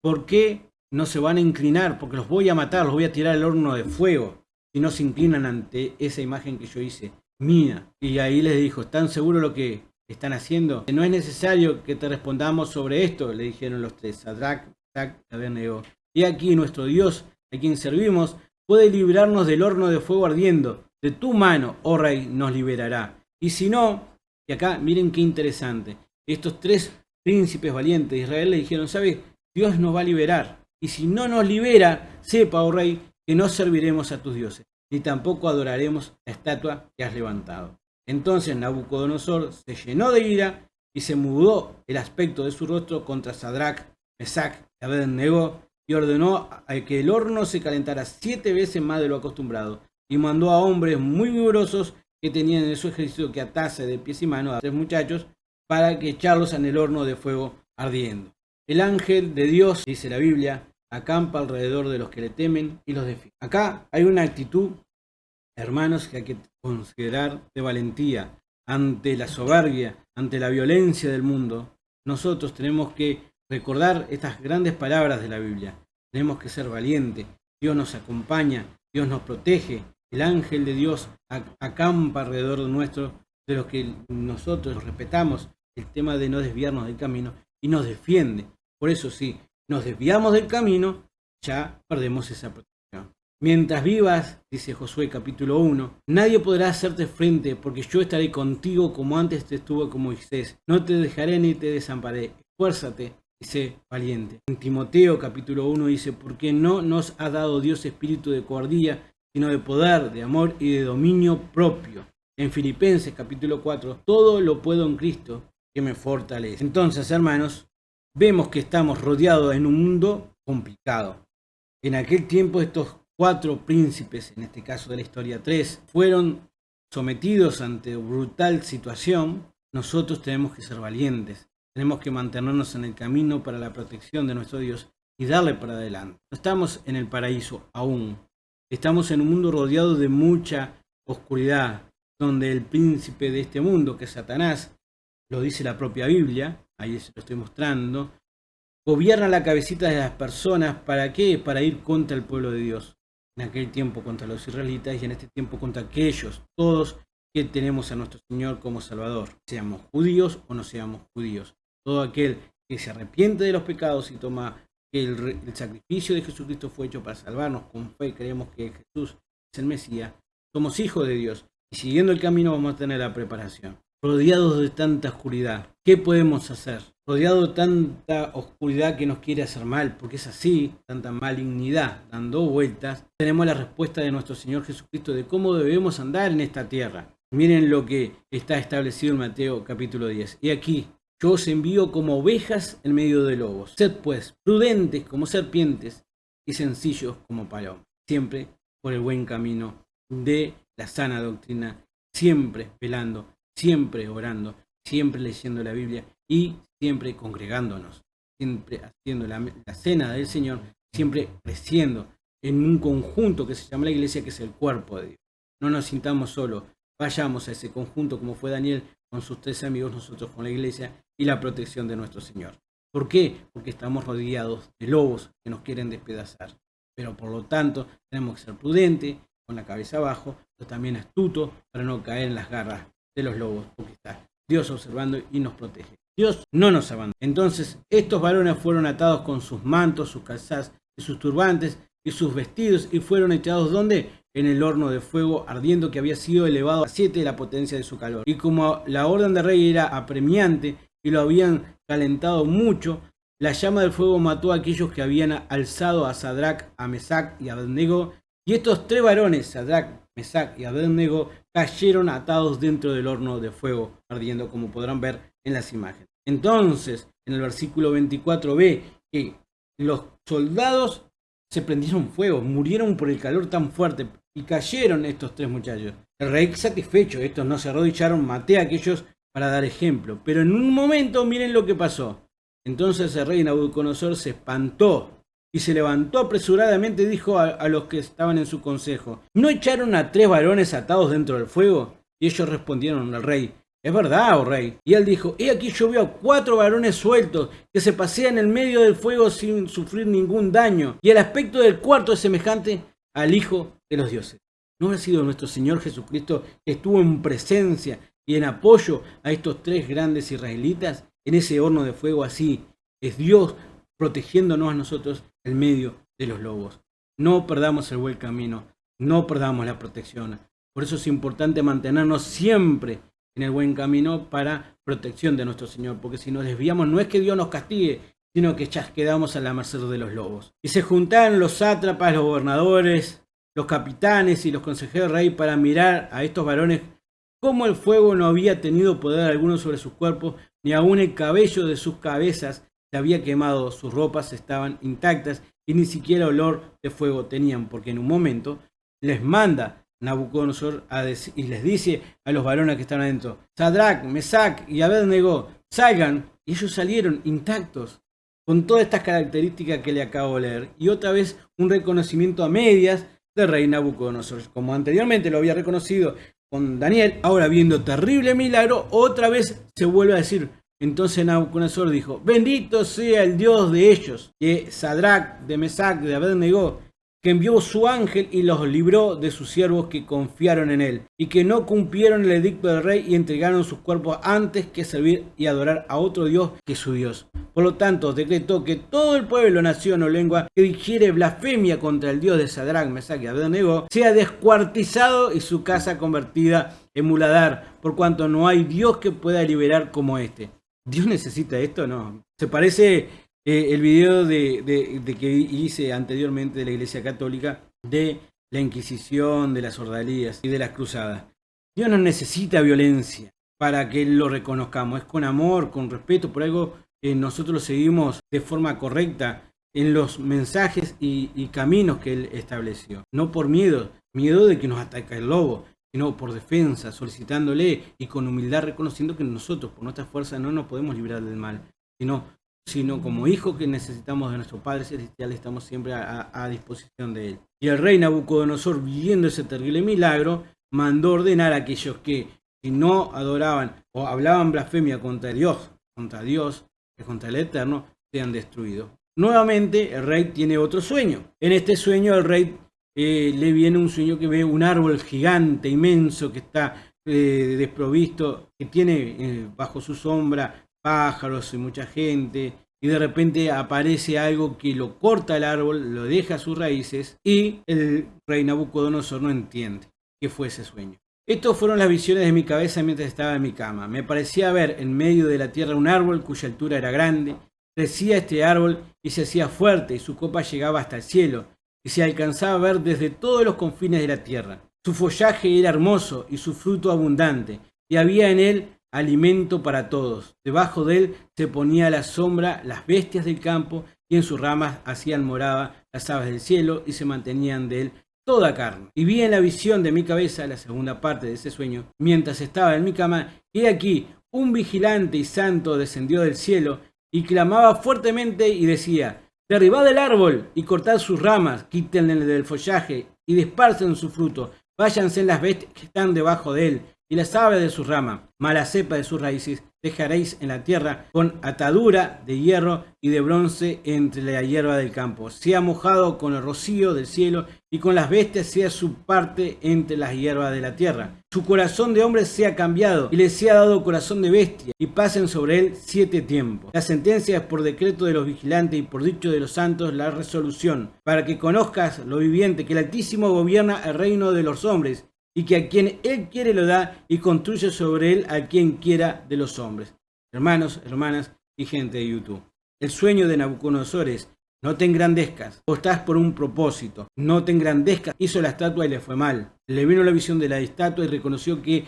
¿Por qué no se van a inclinar? Porque los voy a matar, los voy a tirar al horno de fuego si no se inclinan ante esa imagen que yo hice, mía. Y ahí les dijo, ¿están seguros lo que están haciendo? No es necesario que te respondamos sobre esto, le dijeron los 3, Sadrac, Mesach y Abednego. Y aquí nuestro Dios, a quien servimos, puede librarnos del horno de fuego ardiendo. De tu mano, oh rey, nos liberará. Y si no, y acá miren qué interesante, estos 3 príncipes valientes de Israel le dijeron, ¿sabes? Dios nos va a liberar. Y si no nos libera, sepa, oh rey, que no serviremos a tus dioses, ni tampoco adoraremos la estatua que has levantado. Entonces Nabucodonosor se llenó de ira y se mudó el aspecto de su rostro contra Sadrac, Mesach y Abednego y ordenó a que el horno se calentara 7 veces más de lo acostumbrado y mandó a hombres muy vigorosos que tenían en su ejército que atase de pies y manos a 3 muchachos para que echarlos en el horno de fuego ardiendo. El ángel de Dios, dice la Biblia, acampa alrededor de los que le temen y los defiende. Acá hay una actitud, hermanos, que hay que considerar de valentía ante la soberbia, ante la violencia del mundo. Nosotros tenemos que recordar estas grandes palabras de la Biblia. Tenemos que ser valientes. Dios nos acompaña, Dios nos protege. El ángel de Dios acampa alrededor de nuestro, de los que nosotros respetamos el tema de no desviarnos del camino y nos defiende. Por eso sí, nos desviamos del camino, ya perdemos esa protección. Mientras vivas, dice Josué capítulo 1, nadie podrá hacerte frente porque yo estaré contigo como antes te estuve con Moisés. No te dejaré ni te desamparé. Esfuérzate y sé valiente. En Timoteo capítulo 1 dice, porque no nos ha dado Dios espíritu de cobardía, sino de poder, de amor y de dominio propio. En Filipenses capítulo 4, todo lo puedo en Cristo que me fortalece. Entonces, hermanos, vemos que estamos rodeados en un mundo complicado. En aquel tiempo estos 4 príncipes, en este caso de la historia 3, fueron sometidos ante brutal situación. Nosotros tenemos que ser valientes, tenemos que mantenernos en el camino para la protección de nuestro Dios y darle para adelante. No estamos en el paraíso aún, estamos en un mundo rodeado de mucha oscuridad, donde el príncipe de este mundo, que es Satanás, lo dice la propia Biblia, ahí se lo estoy mostrando, gobierna la cabecita de las personas. ¿Para qué? Para ir contra el pueblo de Dios. En aquel tiempo contra los israelitas y en este tiempo contra aquellos, todos que tenemos a nuestro Señor como Salvador, seamos judíos o no seamos judíos. Todo aquel que se arrepiente de los pecados y toma que el sacrificio de Jesucristo fue hecho para salvarnos, con fe creemos que Jesús es el Mesías, somos hijos de Dios y siguiendo el camino vamos a tener la preparación. Rodeados de tanta oscuridad, ¿qué podemos hacer? Rodeados de tanta oscuridad que nos quiere hacer mal, porque es así, tanta malignidad dando vueltas, tenemos la respuesta de nuestro Señor Jesucristo de cómo debemos andar en esta tierra. Miren lo que está establecido en Mateo capítulo 10. Y aquí, yo os envío como ovejas en medio de lobos. Sed pues prudentes como serpientes y sencillos como palomas. Siempre por el buen camino de la sana doctrina, siempre velando, siempre orando, siempre leyendo la Biblia y siempre congregándonos, siempre haciendo la cena del Señor, siempre creciendo en un conjunto que se llama la iglesia, que es el cuerpo de Dios. No nos sintamos solos, vayamos a ese conjunto como fue Daniel con sus 3 amigos, nosotros con la iglesia y la protección de nuestro Señor. ¿Por qué? Porque estamos rodeados de lobos que nos quieren despedazar. Pero por lo tanto tenemos que ser prudentes, con la cabeza abajo, pero también astutos para no caer en las garras de los lobos, porque está Dios observando y nos protege. Dios no nos abandona. Entonces estos varones fueron atados con sus mantos, sus calzadas y sus turbantes y sus vestidos y fueron echados ¿dónde? En el horno de fuego ardiendo que había sido elevado a 7 de la potencia de su calor. Y como la orden del rey era apremiante y lo habían calentado mucho, la llama del fuego mató a aquellos que habían alzado a Sadrac, a Mesach y a Abednego. Y estos 3 varones, Sadrac, Mesach y Abednego, cayeron atados dentro del horno de fuego ardiendo, como podrán ver en las imágenes. Entonces, en el versículo 24 ve que los soldados se prendieron fuego, murieron por el calor tan fuerte y cayeron estos 3 muchachos. El rey satisfecho, estos no se arrodillaron, maté a aquellos para dar ejemplo. Pero en un momento miren lo que pasó. Entonces el rey Nabucodonosor se espantó y se levantó apresuradamente y dijo a los que estaban en su consejo: ¿no echaron a 3 varones atados dentro del fuego? Y ellos respondieron al rey: es verdad, oh rey. Y él dijo: he aquí yo veo a 4 varones sueltos que se pasean en medio del fuego sin sufrir ningún daño, y el aspecto del cuarto es semejante al Hijo de los dioses. ¿No ha sido nuestro Señor Jesucristo que estuvo en presencia y en apoyo a estos 3 grandes israelitas en ese horno de fuego? Así es Dios protegiéndonos a nosotros en medio de los lobos. No perdamos el buen camino, no perdamos la protección. Por eso es importante mantenernos siempre en el buen camino para protección de nuestro Señor, porque si nos desviamos no es que Dios nos castigue, sino que ya quedamos a la merced de los lobos. Y se juntaron los sátrapas, los gobernadores, los capitanes y los consejeros del rey para mirar a estos varones, como el fuego no había tenido poder alguno sobre sus cuerpos, ni aun el cabello de sus cabezas se había quemado, sus ropas estaban intactas y ni siquiera olor de fuego tenían, porque en un momento les manda Nabucodonosor y les dice a los varones que estaban adentro: Sadrac, Mesac y Abednego, salgan. Y ellos salieron intactos, con todas estas características que le acabo de leer. Y otra vez un reconocimiento a medias del rey Nabucodonosor. Como anteriormente lo había reconocido con Daniel, ahora viendo terrible milagro, otra vez se vuelve a decir. Entonces Nabucodonosor dijo: bendito sea el Dios de ellos, de Sadrac, de Mesac, de Abednego, que envió su ángel y los libró de sus siervos que confiaron en él, y que no cumplieron el edicto del rey y entregaron sus cuerpos antes que servir y adorar a otro Dios que su Dios. Por lo tanto, decretó que todo el pueblo, nación o lengua que dijere blasfemia contra el Dios de Sadrac, Mesac y Abednego sea descuartizado y su casa convertida en muladar, por cuanto no hay Dios que pueda liberar como este. ¿Dios necesita esto? No. Se parece el video de que hice anteriormente de la Iglesia Católica, de la Inquisición, de las ordalías y de las cruzadas. Dios no necesita violencia para que lo reconozcamos. Es con amor, con respeto, por algo nosotros lo seguimos de forma correcta en los mensajes y caminos que Él estableció. No por miedo de que nos ataque el lobo, sino por defensa, solicitándole y con humildad reconociendo que nosotros por nuestra fuerza no nos podemos librar del mal, sino como hijos que necesitamos de nuestro Padre Celestial, estamos siempre a disposición de Él. Y el rey Nabucodonosor, viendo ese terrible milagro, mandó ordenar a aquellos que si no adoraban o hablaban blasfemia contra Dios, contra el Eterno, sean destruidos. Nuevamente el rey tiene otro sueño. En este sueño el rey le viene un sueño que ve un árbol gigante, inmenso, que está desprovisto, que tiene bajo su sombra pájaros y mucha gente, y de repente aparece algo que lo corta el árbol, lo deja a sus raíces, y el rey Nabucodonosor no entiende qué fue ese sueño. Estas fueron las visiones de mi cabeza mientras estaba en mi cama. Me parecía ver en medio de la tierra un árbol cuya altura era grande. Crecía este árbol y se hacía fuerte, y su copa llegaba hasta el cielo, y se alcanzaba a ver desde todos los confines de la tierra. Su follaje era hermoso y su fruto abundante, y había en él alimento para todos. Debajo de él se ponía a la sombra las bestias del campo, y en sus ramas hacían morada las aves del cielo, y se mantenían de él toda carne. Y vi en la visión de mi cabeza, la segunda parte de ese sueño, mientras estaba en mi cama, y aquí un vigilante y santo descendió del cielo, y clamaba fuertemente y decía: derribad el árbol y cortad sus ramas, quítenle del follaje y desparcen su fruto, váyanse las bestias que están debajo de él, y las aves de su rama, mala cepa de sus raíces, dejaréis en la tierra con atadura de hierro y de bronce entre la hierba del campo. Sea mojado con el rocío del cielo, y con las bestias sea su parte entre las hierbas de la tierra. Su corazón de hombre sea cambiado, y le sea dado corazón de bestia, y pasen sobre él 7 tiempos. La sentencia es por decreto de los vigilantes y por dicho de los santos la resolución, para que conozcas, lo viviente, que el Altísimo gobierna el reino de los hombres, y que a quien él quiere lo da, y construye sobre él a quien quiera de los hombres. Hermanos, hermanas y gente de YouTube, el sueño de Nabucodonosor es: no te engrandezcas, o estás por un propósito, no te engrandezcas. Hizo la estatua y le fue mal. Le vino la visión de la estatua y reconoció que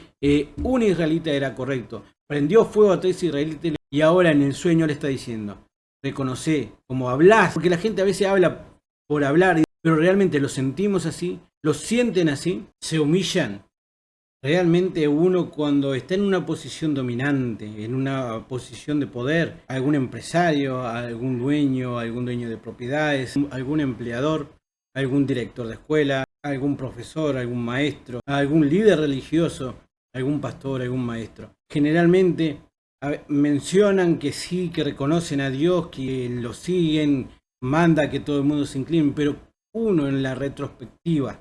un israelita era correcto. Prendió fuego a 3 israelitas, y ahora en el sueño le está diciendo: reconoce, como hablas, porque la gente a veces habla por hablar, pero realmente lo sentimos así, lo sienten así, se humillan Realmente uno cuando está en una posición dominante, en una posición de poder, algún empresario, algún dueño de propiedades, algún empleador, algún director de escuela, algún profesor, algún maestro, algún líder religioso, algún pastor, algún maestro. Generalmente mencionan que sí, que reconocen a Dios, que lo siguen, manda que todo el mundo se incline, pero uno en la retrospectiva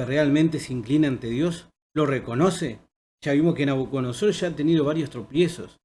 realmente se inclina ante Dios, lo reconoce. Ya vimos que Nabucodonosor ya ha tenido varios tropiezos.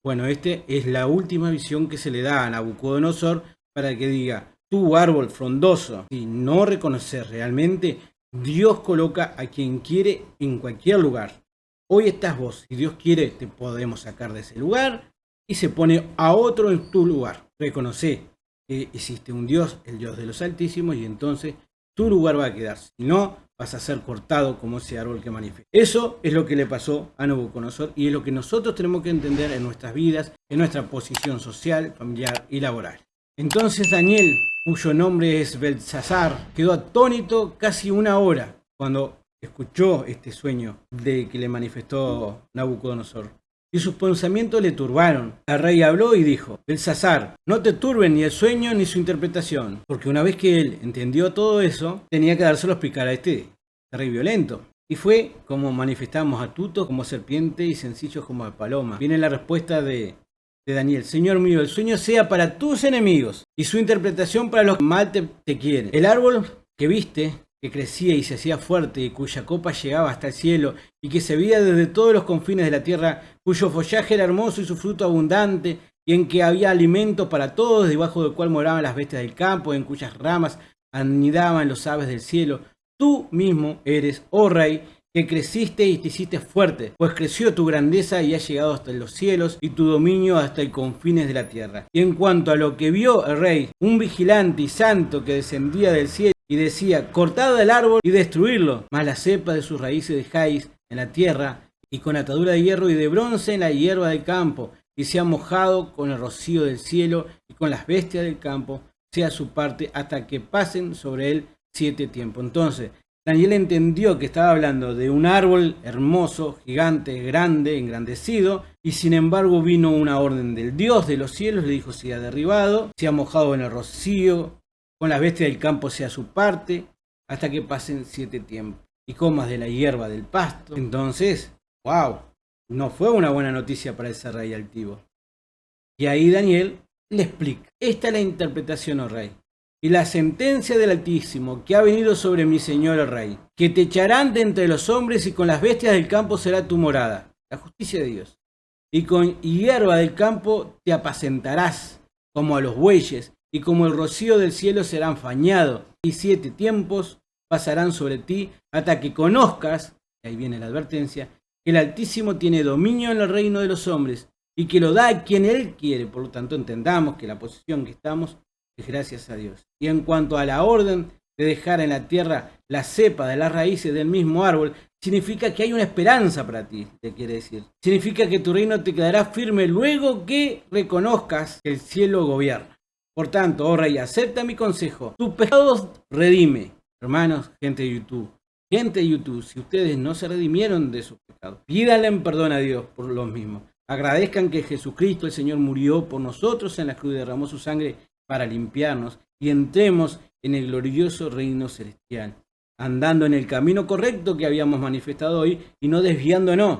Bueno, esta es la última visión que se le da a Nabucodonosor para que diga, tu árbol frondoso, si no reconoces realmente, Dios coloca a quien quiere en cualquier lugar. Hoy estás vos, si Dios quiere te podemos sacar de ese lugar y se pone a otro en tu lugar. Reconoce que existe un Dios, el Dios de los Altísimos, y entonces tu lugar va a quedar. Si no, vas a ser cortado como ese árbol que manifiesta. Eso es lo que le pasó a Nabucodonosor y es lo que nosotros tenemos que entender en nuestras vidas, en nuestra posición social, familiar y laboral. Entonces Daniel, cuyo nombre es Beltsasar, quedó atónito casi una hora cuando escuchó este sueño de que le manifestó Nabucodonosor. Y sus pensamientos le turbaron. El rey habló y dijo, Beltsasar, no te turben ni el sueño ni su interpretación, porque una vez que él entendió todo eso, tenía que dárselo a explicar a este rey violento. Y fue como manifestamos, astutos como serpiente y sencillos como paloma. Viene la respuesta de Daniel, Señor mío, el sueño sea para tus enemigos y su interpretación para los que mal te quieren. El árbol que viste, que crecía y se hacía fuerte y cuya copa llegaba hasta el cielo y que se veía desde todos los confines de la tierra, cuyo follaje era hermoso y su fruto abundante y en que había alimento para todos, debajo del cual moraban las bestias del campo, en cuyas ramas anidaban los aves del cielo. Tú mismo eres, oh rey, que creciste y te hiciste fuerte, pues creció tu grandeza y ha llegado hasta los cielos y tu dominio hasta el confines de la tierra. Y en cuanto a lo que vio el rey, un vigilante y santo que descendía del cielo, y decía, cortad el árbol y destruirlo, mas la cepa de sus raíces dejáis en la tierra, y con atadura de hierro y de bronce en la hierba del campo, y sea mojado con el rocío del cielo, y con las bestias del campo, sea su parte, hasta que pasen sobre él 7 tiempos. Entonces, Daniel entendió que estaba hablando de un árbol hermoso, gigante, grande, engrandecido, y sin embargo vino una orden del Dios de los cielos, le dijo, sea derribado, sea mojado en el rocío, con las bestias del campo sea su parte, hasta que pasen 7 tiempos, y comas de la hierba del pasto. Entonces, wow, no fue una buena noticia para ese rey altivo. Y ahí Daniel le explica, esta es la interpretación, oh rey, y la sentencia del Altísimo que ha venido sobre mi señor el rey, que te echarán de entre los hombres y con las bestias del campo será tu morada, la justicia de Dios, y con hierba del campo te apacentarás como a los bueyes, y como el rocío del cielo serán fañados, y 7 tiempos pasarán sobre ti hasta que conozcas, y ahí viene la advertencia, que el Altísimo tiene dominio en el reino de los hombres y que lo da a quien Él quiere. Por lo tanto, entendamos que la posición que estamos es gracias a Dios. Y en cuanto a la orden de dejar en la tierra la cepa de las raíces del mismo árbol, significa que hay una esperanza para ti, te quiere decir. Significa que tu reino te quedará firme luego que reconozcas que el cielo gobierna. Por tanto, oh rey, acepta mi consejo. Tus pecados redime. Hermanos, gente de YouTube, si ustedes no se redimieron de sus pecados, pídanle perdón a Dios por los mismos. Agradezcan que Jesucristo, el Señor, murió por nosotros en la cruz y derramó su sangre para limpiarnos y entremos en el glorioso reino celestial, andando en el camino correcto que habíamos manifestado hoy y no desviándonos,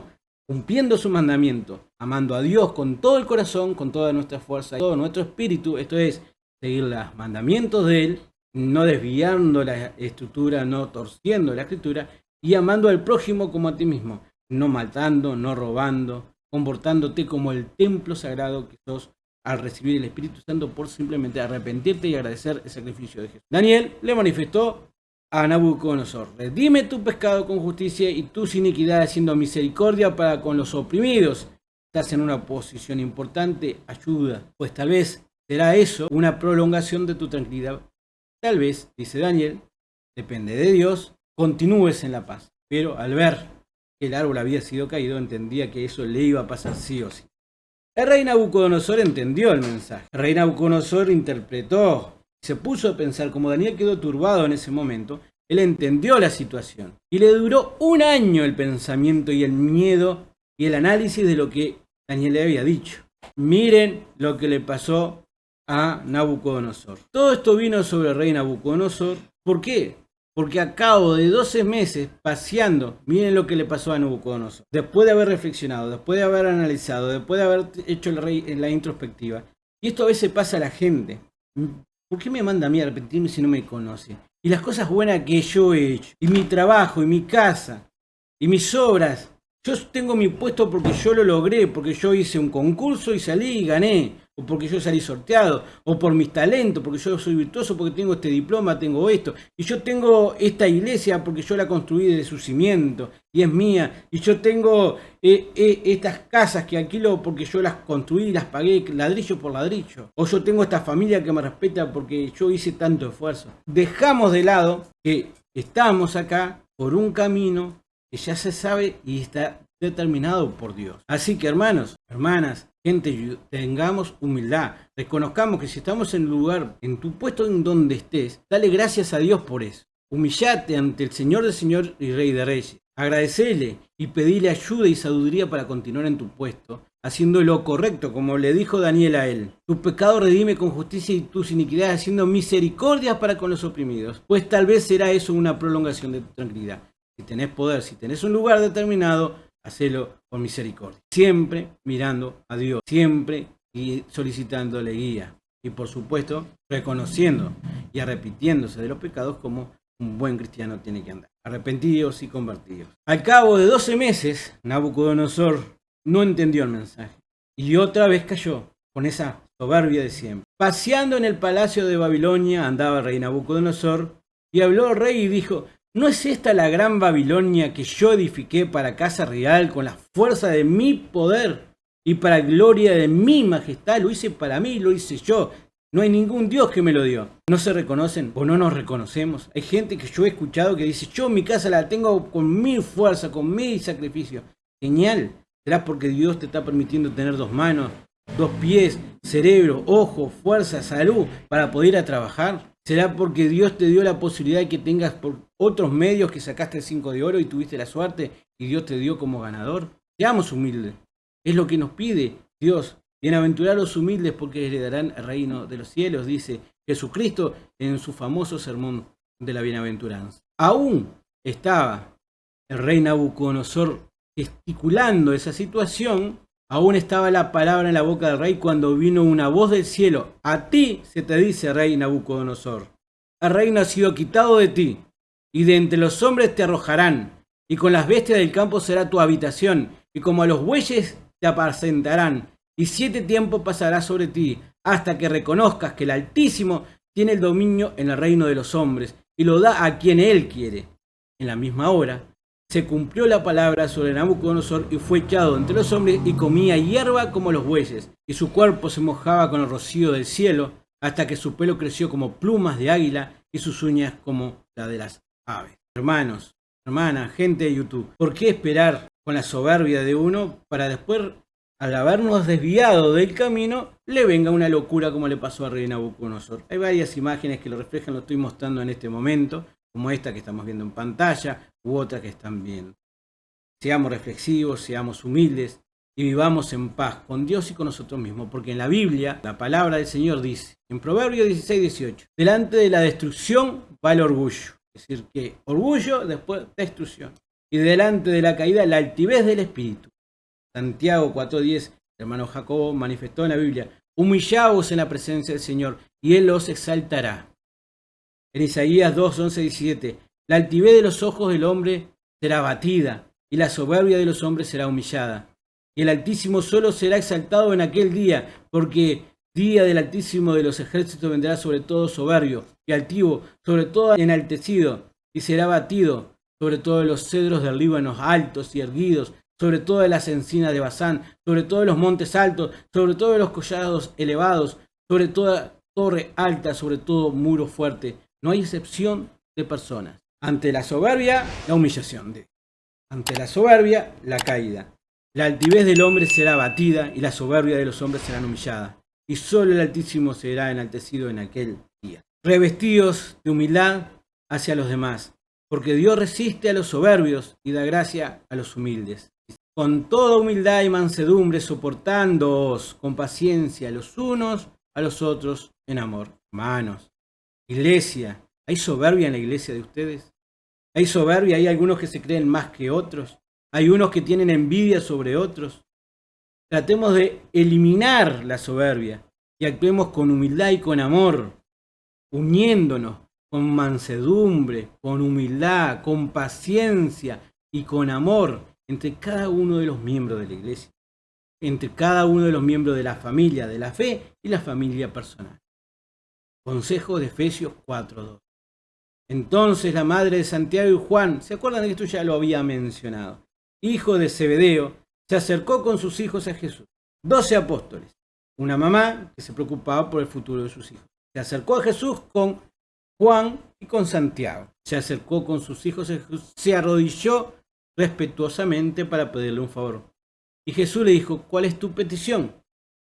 cumpliendo su mandamiento, amando a Dios con todo el corazón, con toda nuestra fuerza y todo nuestro espíritu, esto es, seguir los mandamientos de Él, no desviando la estructura, no torciendo la escritura, y amando al prójimo como a ti mismo, no matando, no robando, comportándote como el templo sagrado que sos al recibir el Espíritu Santo por simplemente arrepentirte y agradecer el sacrificio de Jesús. Daniel le manifestó a Nabucodonosor, redime tu pecado con justicia y tus iniquidades haciendo misericordia para con los oprimidos. Estás en una posición importante, ayuda, pues tal vez será eso una prolongación de tu tranquilidad. Tal vez, dice Daniel, depende de Dios, continúes en la paz. Pero al ver que el árbol había sido caído, entendía que eso le iba a pasar sí o sí. El rey Nabucodonosor entendió el mensaje. El rey Nabucodonosor interpretó, se puso a pensar, como Daniel quedó turbado en ese momento, Él entendió la situación y le duró un año el pensamiento y el miedo y el análisis de lo que Daniel le había dicho. Miren lo que le pasó a Nabucodonosor. Todo esto vino sobre el rey Nabucodonosor. ¿Por qué? Porque a cabo de 12 meses paseando, miren lo que le pasó a Nabucodonosor. Después de haber reflexionado, después de haber analizado, después de haber hecho el rey en la introspectiva. Y esto a veces pasa a la gente. ¿Por qué me manda a mí a arrepentirme si no me conoce? Y las cosas buenas que yo he hecho, y mi trabajo, y mi casa, y mis obras. Yo tengo mi puesto porque yo lo logré, porque yo hice un concurso y salí y gané. O porque yo salí sorteado, o por mis talentos, porque yo soy virtuoso, porque tengo este diploma, tengo esto. Y yo tengo esta iglesia porque yo la construí desde su cimiento, y es mía. Y yo tengo estas casas que alquilo porque yo las construí y las pagué ladrillo por ladrillo. O yo tengo esta familia que me respeta porque yo hice tanto esfuerzo. Dejamos de lado que estamos acá por un camino que ya se sabe y está determinado por Dios. Así que hermanos, hermanas, gente, tengamos humildad, reconozcamos que si estamos en el lugar, en tu puesto en donde estés, dale gracias a Dios por eso. Humillate ante el Señor de Señor y Rey de Reyes. Agradecele y pedile ayuda y sabiduría para continuar en tu puesto, haciendo lo correcto, como le dijo Daniel a él. Tu pecado redime con justicia y tus iniquidades haciendo misericordia para con los oprimidos, pues tal vez será eso una prolongación de tu tranquilidad. Si tenés poder, si tenés un lugar determinado, hacelo con misericordia. Siempre mirando a Dios, siempre y solicitándole guía. Y por supuesto, reconociendo y arrepintiéndose de los pecados como un buen cristiano tiene que andar. Arrepentidos y convertidos. Al cabo de 12 meses, Nabucodonosor no entendió el mensaje. Y otra vez cayó con esa soberbia de siempre. Paseando en el palacio de Babilonia andaba el rey Nabucodonosor y habló el rey y dijo: ¿no es esta la gran Babilonia que yo edifiqué para casa real con la fuerza de mi poder y para gloria de mi majestad? Lo hice para mí, lo hice yo. No hay ningún Dios que me lo dio. ¿No se reconocen o no nos reconocemos? Hay gente que yo he escuchado que dice: yo mi casa la tengo con mi fuerza, con mi sacrificio. Genial. ¿Será porque Dios te está permitiendo tener 2 manos, 2 pies, cerebro, ojos, fuerza, salud para poder ir a trabajar? ¿Será porque Dios te dio la posibilidad de que tengas por otros medios que sacaste el 5 de oro y tuviste la suerte y Dios te dio como ganador? Seamos humildes. Es lo que nos pide Dios. Bienaventurados los humildes porque heredarán el reino de los cielos, dice Jesucristo en su famoso sermón de la bienaventuranza. Aún estaba el rey Nabucodonosor gesticulando esa situación. Aún estaba la palabra en la boca del rey cuando vino una voz del cielo: a ti se te dice, rey Nabucodonosor, el reino ha sido quitado de ti, y de entre los hombres te arrojarán, y con las bestias del campo será tu habitación, y como a los bueyes te apacentarán, y 7 tiempos pasará sobre ti, hasta que reconozcas que el Altísimo tiene el dominio en el reino de los hombres, y lo da a quien él quiere. En la misma hora se cumplió la palabra sobre Nabucodonosor y fue echado entre los hombres y comía hierba como los bueyes, y su cuerpo se mojaba con el rocío del cielo, hasta que su pelo creció como plumas de águila y sus uñas como la de las aves. Hermanos, hermanas, gente de YouTube, ¿por qué esperar con la soberbia de uno para después, al habernos desviado del camino, le venga una locura como le pasó al rey Nabucodonosor? Hay varias imágenes que lo reflejan, lo estoy mostrando en este momento, como esta que estamos viendo en pantalla, u otra que están viendo. Seamos reflexivos, seamos humildes y vivamos en paz con Dios y con nosotros mismos, porque en la Biblia la palabra del Señor dice, en Proverbios 16:18, delante de la destrucción va el orgullo, es decir, que orgullo, después destrucción, y delante de la caída la altivez del espíritu. Santiago 4:10, el hermano Jacobo manifestó en la Biblia: humillaos en la presencia del Señor y Él os exaltará. En Isaías 2:11-17, la altivez de los ojos del hombre será abatida, y la soberbia de los hombres será humillada. Y el Altísimo solo será exaltado en aquel día, porque día del Altísimo de los ejércitos vendrá sobre todo soberbio y altivo, sobre todo enaltecido, y será batido sobre todos los cedros del Líbano altos y erguidos, sobre todas las encinas de Basán, sobre todos los montes altos, sobre todos los collados elevados, sobre toda torre alta, sobre todo muro fuerte. No hay excepción de personas. Ante la soberbia, la humillación. Ante la soberbia, la caída. La altivez del hombre será abatida y la soberbia de los hombres será humillada. Y solo el Altísimo será enaltecido en aquel día. Revestidos de humildad hacia los demás. porque Dios resiste a los soberbios y da gracia a los humildes. Con toda humildad y mansedumbre, soportándoos con paciencia los unos a los otros en amor. Hermanos, iglesia, ¿hay soberbia en la iglesia de ustedes? ¿Hay soberbia? ¿Hay algunos que se creen más que otros? ¿Hay unos que tienen envidia sobre otros? Tratemos de eliminar la soberbia y actuemos con humildad y con amor, uniéndonos con mansedumbre, con humildad, con paciencia y con amor entre cada uno de los miembros de la iglesia, entre cada uno de los miembros de la familia, de la fe y la familia personal. Consejo de Efesios 4:2. Entonces la madre de Santiago y Juan, ¿se acuerdan de que esto ya lo había mencionado? Hijo de Zebedeo, se acercó con sus hijos a Jesús. 12 apóstoles, una mamá que se preocupaba por el futuro de sus hijos. Se acercó a Jesús con Juan y con Santiago. Se acercó con sus hijos a Jesús, se arrodilló respetuosamente para pedirle un favor. Y Jesús le dijo, ¿cuál es tu petición?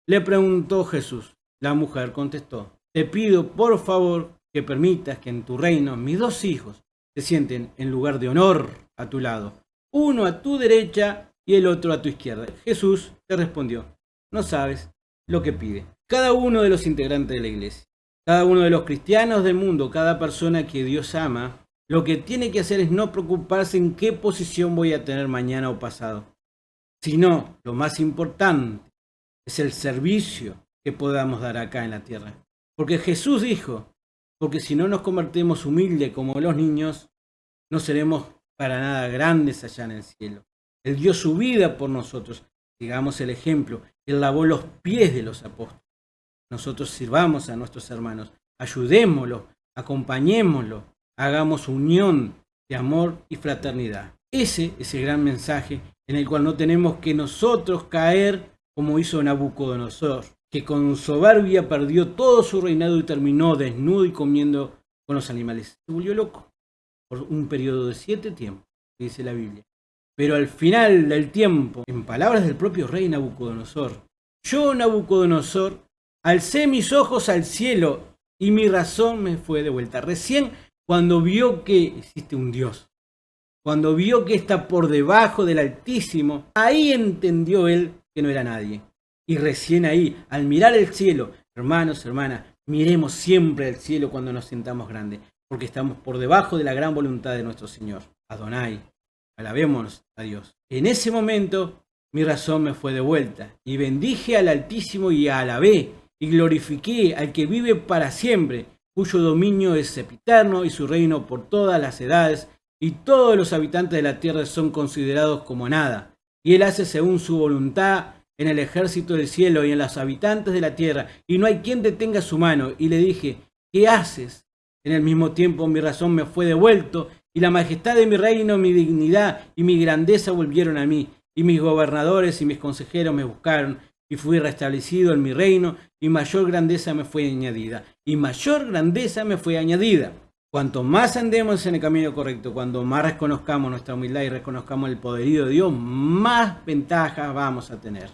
Le preguntó Jesús. La mujer contestó, te pido por favor que permitas que en tu reino mis 2 hijos se sienten en lugar de honor a tu lado, uno a tu derecha y el otro a tu izquierda. Jesús le respondió, no sabes lo que pide. Cada uno de los integrantes de la iglesia, cada uno de los cristianos del mundo, cada persona que Dios ama, lo que tiene que hacer es no preocuparse en qué posición voy a tener mañana o pasado, sino lo más importante es el servicio que podamos dar acá en la tierra. Porque Jesús dijo, porque si no nos convertimos humildes como los niños, no seremos para nada grandes allá en el cielo. Él dio su vida por nosotros. Sigamos el ejemplo. Él lavó los pies de los apóstoles. Nosotros sirvamos a nuestros hermanos. Ayudémoslos, acompañémoslos. Hagamos unión de amor y fraternidad. Ese es el gran mensaje en el cual no tenemos que nosotros caer como hizo Nabucodonosor, que con soberbia perdió todo su reinado y terminó desnudo y comiendo con los animales. Se volvió loco por un periodo de 7 tiempos, dice la Biblia. Pero al final del tiempo, en palabras del propio rey Nabucodonosor, yo, Nabucodonosor, alcé mis ojos al cielo y mi razón me fue de vuelta. Recién cuando vio que existe un Dios, cuando vio que está por debajo del Altísimo, ahí entendió él que no era nadie. Y recién ahí, al mirar el cielo, hermanos, hermanas, miremos siempre al cielo cuando nos sintamos grandes, porque estamos por debajo de la gran voluntad de nuestro Señor. Adonai, alabémonos a Dios. En ese momento, mi razón me fue de vuelta, y bendije al Altísimo y alabé, y glorifiqué al que vive para siempre, cuyo dominio es sempiterno y su reino por todas las edades, y todos los habitantes de la tierra son considerados como nada. Y él hace según su voluntad en el ejército del cielo y en los habitantes de la tierra, y no hay quien detenga su mano. Y le dije, ¿qué haces? En el mismo tiempo mi razón me fue devuelto, y la majestad de mi reino, mi dignidad y mi grandeza volvieron a mí, y mis gobernadores y mis consejeros me buscaron, y fui restablecido en mi reino, y mayor grandeza me fue añadida, y mayor grandeza me fue añadida. Cuanto más andemos en el camino correcto, cuanto más reconozcamos nuestra humildad y reconozcamos el poderío de Dios, más ventajas vamos a tener.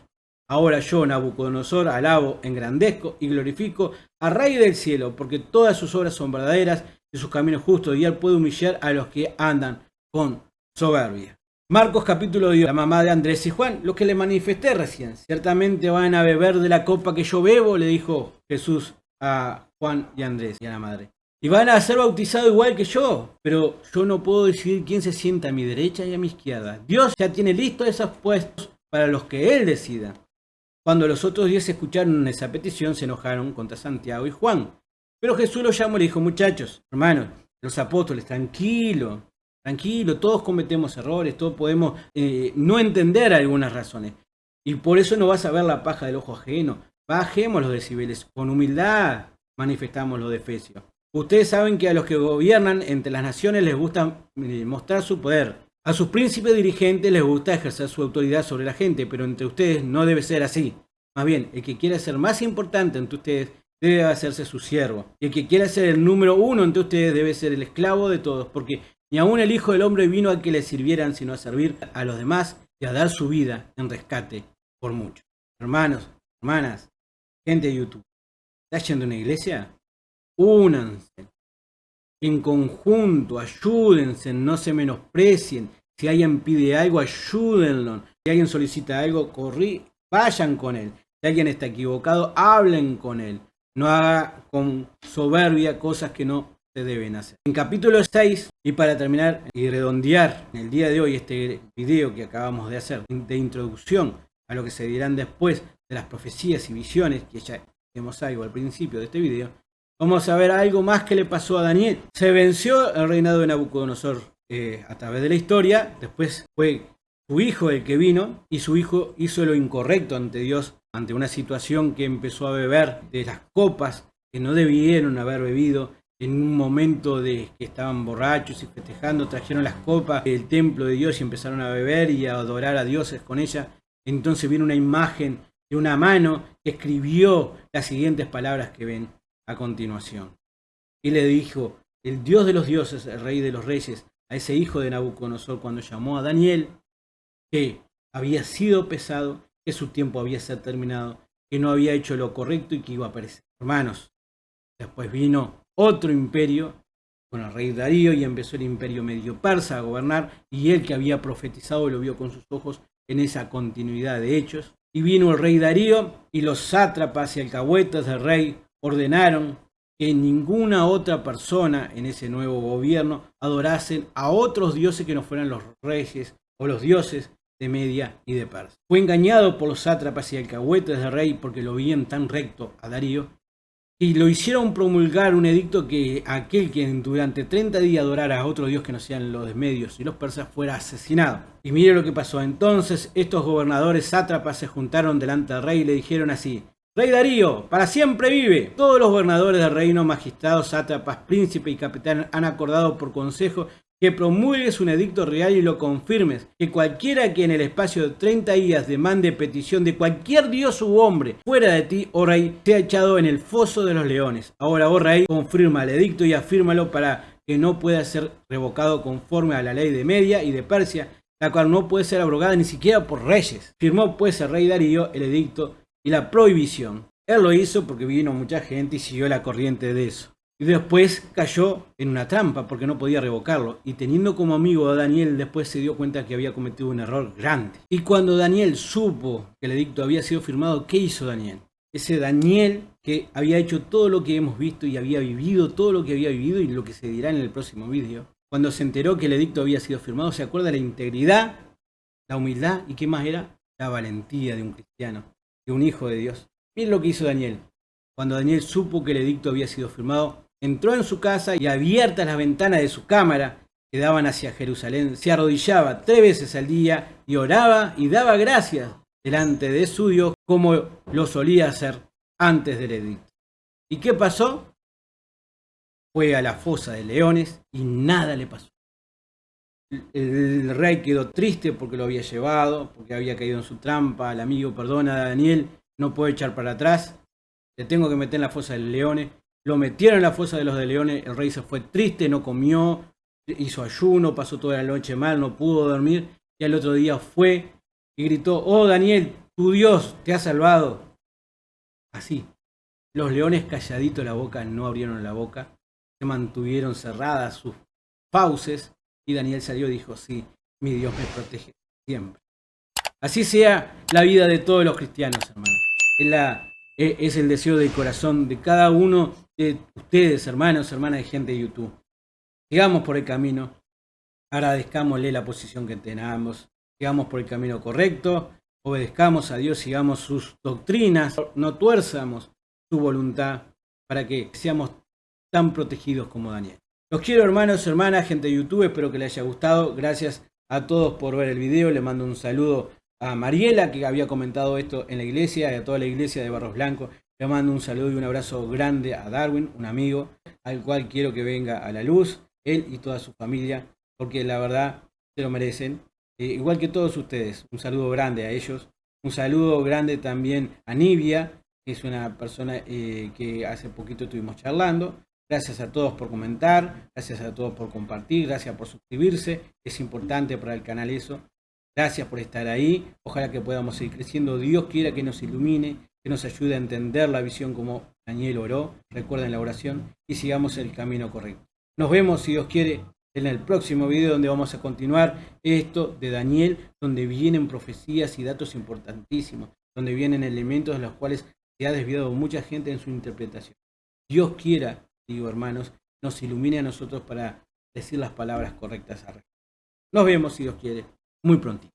Ahora yo, Nabucodonosor, alabo, engrandezco y glorifico al Rey del cielo, porque todas sus obras son verdaderas y sus caminos justos, y él puede humillar a los que andan con soberbia. Marcos capítulo 10, la mamá de Andrés y Juan, lo que le manifesté recién. Ciertamente van a beber de la copa que yo bebo, le dijo Jesús a Juan y Andrés y a la madre. Y van a ser bautizados igual que yo, pero yo no puedo decidir quién se sienta a mi derecha y a mi izquierda. Dios ya tiene listos esos puestos para los que Él decida. Cuando los otros 10 escucharon esa petición, se enojaron contra Santiago y Juan. Pero Jesús los llamó y le dijo, muchachos, hermanos, los apóstoles, tranquilo, todos cometemos errores, todos podemos no entender algunas razones. Y por eso no vas a ver la paja del ojo ajeno. Bajemos los decibeles, con humildad manifestamos los de Efesios. Ustedes saben que a los que gobiernan entre las naciones les gusta mostrar su poder. A sus príncipes dirigentes les gusta ejercer su autoridad sobre la gente, pero entre ustedes no debe ser así. Más bien, el que quiera ser más importante entre ustedes debe hacerse su siervo. Y el que quiera ser el número 1 entre ustedes debe ser el esclavo de todos, porque ni aun el Hijo del Hombre vino a que le sirvieran, sino a servir a los demás y a dar su vida en rescate por muchos. Hermanos, hermanas, gente de YouTube, ¿estás yendo a una iglesia? Únanse. en conjunto, ayúdense, no se menosprecien. Si alguien pide algo, ayúdenlo. Si alguien solicita algo, vayan con él. Si alguien está equivocado, hablen con él. No haga con soberbia cosas que no se deben hacer. En capítulo 6, y para terminar y redondear en el día de hoy este video que acabamos de hacer, de introducción a lo que se dirán después de las profecías y visiones, que ya vimos algo al principio de este video, vamos a ver algo más que le pasó a Daniel. Se venció el reinado de Nabucodonosor a través de la historia. Después fue su hijo el que vino, y su hijo hizo lo incorrecto ante Dios, ante una situación que empezó a beber de las copas que no debieron haber bebido. En un momento de que estaban borrachos y festejando, trajeron las copas del templo de Dios y empezaron a beber y a adorar a dioses con ellas. Entonces viene una imagen de una mano que escribió las siguientes palabras que ven a continuación. Y le dijo el Dios de los dioses, el Rey de los reyes, a ese hijo de Nabucodonosor cuando llamó a Daniel, que había sido pesado, que su tiempo había sido terminado, que no había hecho lo correcto y que iba a perecer. Hermanos, después vino otro imperio con el rey Darío y empezó el imperio medio persa a gobernar, y él que había profetizado lo vio con sus ojos en esa continuidad de hechos. Y vino el rey Darío y los sátrapas y alcahuetas del rey ordenaron que ninguna otra persona en ese nuevo gobierno adorasen a otros dioses que no fueran los reyes o los dioses de Media y de Persia. Fue engañado por los sátrapas y alcahuetas del rey porque lo veían tan recto a Darío, y lo hicieron promulgar un edicto que aquel que durante 30 días adorara a otro dios que no sean los medios y los persas fuera asesinado. Y mire lo que pasó. Entonces estos gobernadores sátrapas se juntaron delante del rey y le dijeron así: Rey Darío, para siempre vive. Todos los gobernadores del reino, magistrados, sátrapas, príncipes y capitanes han acordado por consejo que promulgues un edicto real y lo confirmes, que cualquiera que en el espacio de 30 días demande petición de cualquier dios u hombre fuera de ti, oh rey, sea echado en el foso de los leones. Ahora, oh rey, confirma el edicto y afírmalo para que no pueda ser revocado conforme a la ley de Media y de Persia, la cual no puede ser abrogada ni siquiera por reyes. Firmó pues el rey Darío el edicto y la prohibición. Él lo hizo porque vino mucha gente y siguió la corriente de eso. Y después cayó en una trampa porque no podía revocarlo. Y teniendo como amigo a Daniel, después se dio cuenta que había cometido un error grande. Y cuando Daniel supo que el edicto había sido firmado, ¿qué hizo Daniel? Ese Daniel que había hecho todo lo que hemos visto y había vivido todo lo que había vivido y lo que se dirá en el próximo vídeo. Cuando se enteró que el edicto había sido firmado, se acuerda de la integridad, la humildad y ¿qué más era? La valentía de un cristiano, de un hijo de Dios. Miren lo que hizo Daniel. Cuando Daniel supo que el edicto había sido firmado, entró en su casa y abiertas las ventanas de su cámara que daban hacia Jerusalén, se arrodillaba 3 veces al día y oraba y daba gracias delante de su Dios como lo solía hacer antes del edicto. ¿Y qué pasó? Fue a la fosa de leones y nada le pasó. El rey quedó triste porque lo había llevado, porque había caído en su trampa. El amigo, perdona Daniel, no puedo echar para atrás, te tengo que meter en la fosa de leones. Lo metieron en la fosa de los de leones, el rey se fue triste, no comió, hizo ayuno, pasó toda la noche mal, no pudo dormir, y al otro día fue y gritó: oh Daniel, tu Dios te ha salvado. Así, los leones calladitos la boca, no abrieron la boca, se mantuvieron cerradas sus fauces, y Daniel salió y dijo: sí, mi Dios me protege siempre. Así sea la vida de todos los cristianos, hermanos. Es el deseo del corazón de cada uno de ustedes, hermanos, hermanas de gente de YouTube. Sigamos por el camino, agradezcámosle la posición que tenemos, sigamos por el camino correcto, obedezcamos a Dios, sigamos sus doctrinas, no tuerzamos su voluntad para que seamos tan protegidos como Daniel. Los quiero, hermanos, hermanas, gente de YouTube, espero que les haya gustado. Gracias a todos por ver el video, le mando un saludo a Mariela, que había comentado esto en la iglesia, y a toda la iglesia de Barros Blancos. Le mando un saludo y un abrazo grande a Darwin, un amigo al cual quiero que venga a la luz, él y toda su familia, porque la verdad se lo merecen, igual que todos ustedes. Un saludo grande a ellos, un saludo grande también a Nivia, que es una persona que hace poquito estuvimos charlando. Gracias a todos por comentar, gracias a todos por compartir, gracias por suscribirse, es importante para el canal eso. Gracias por estar ahí, ojalá que podamos seguir creciendo. Dios quiera que nos ilumine, que nos ayude a entender la visión como Daniel oró, recuerden la oración, y sigamos el camino correcto. Nos vemos, si Dios quiere, en el próximo video, donde vamos a continuar esto de Daniel, donde vienen profecías y datos importantísimos, donde vienen elementos de los cuales se ha desviado mucha gente en su interpretación. Dios quiera, digo hermanos, nos ilumine a nosotros para decir las palabras correctas a respecto. Nos vemos, si Dios quiere, muy pronto.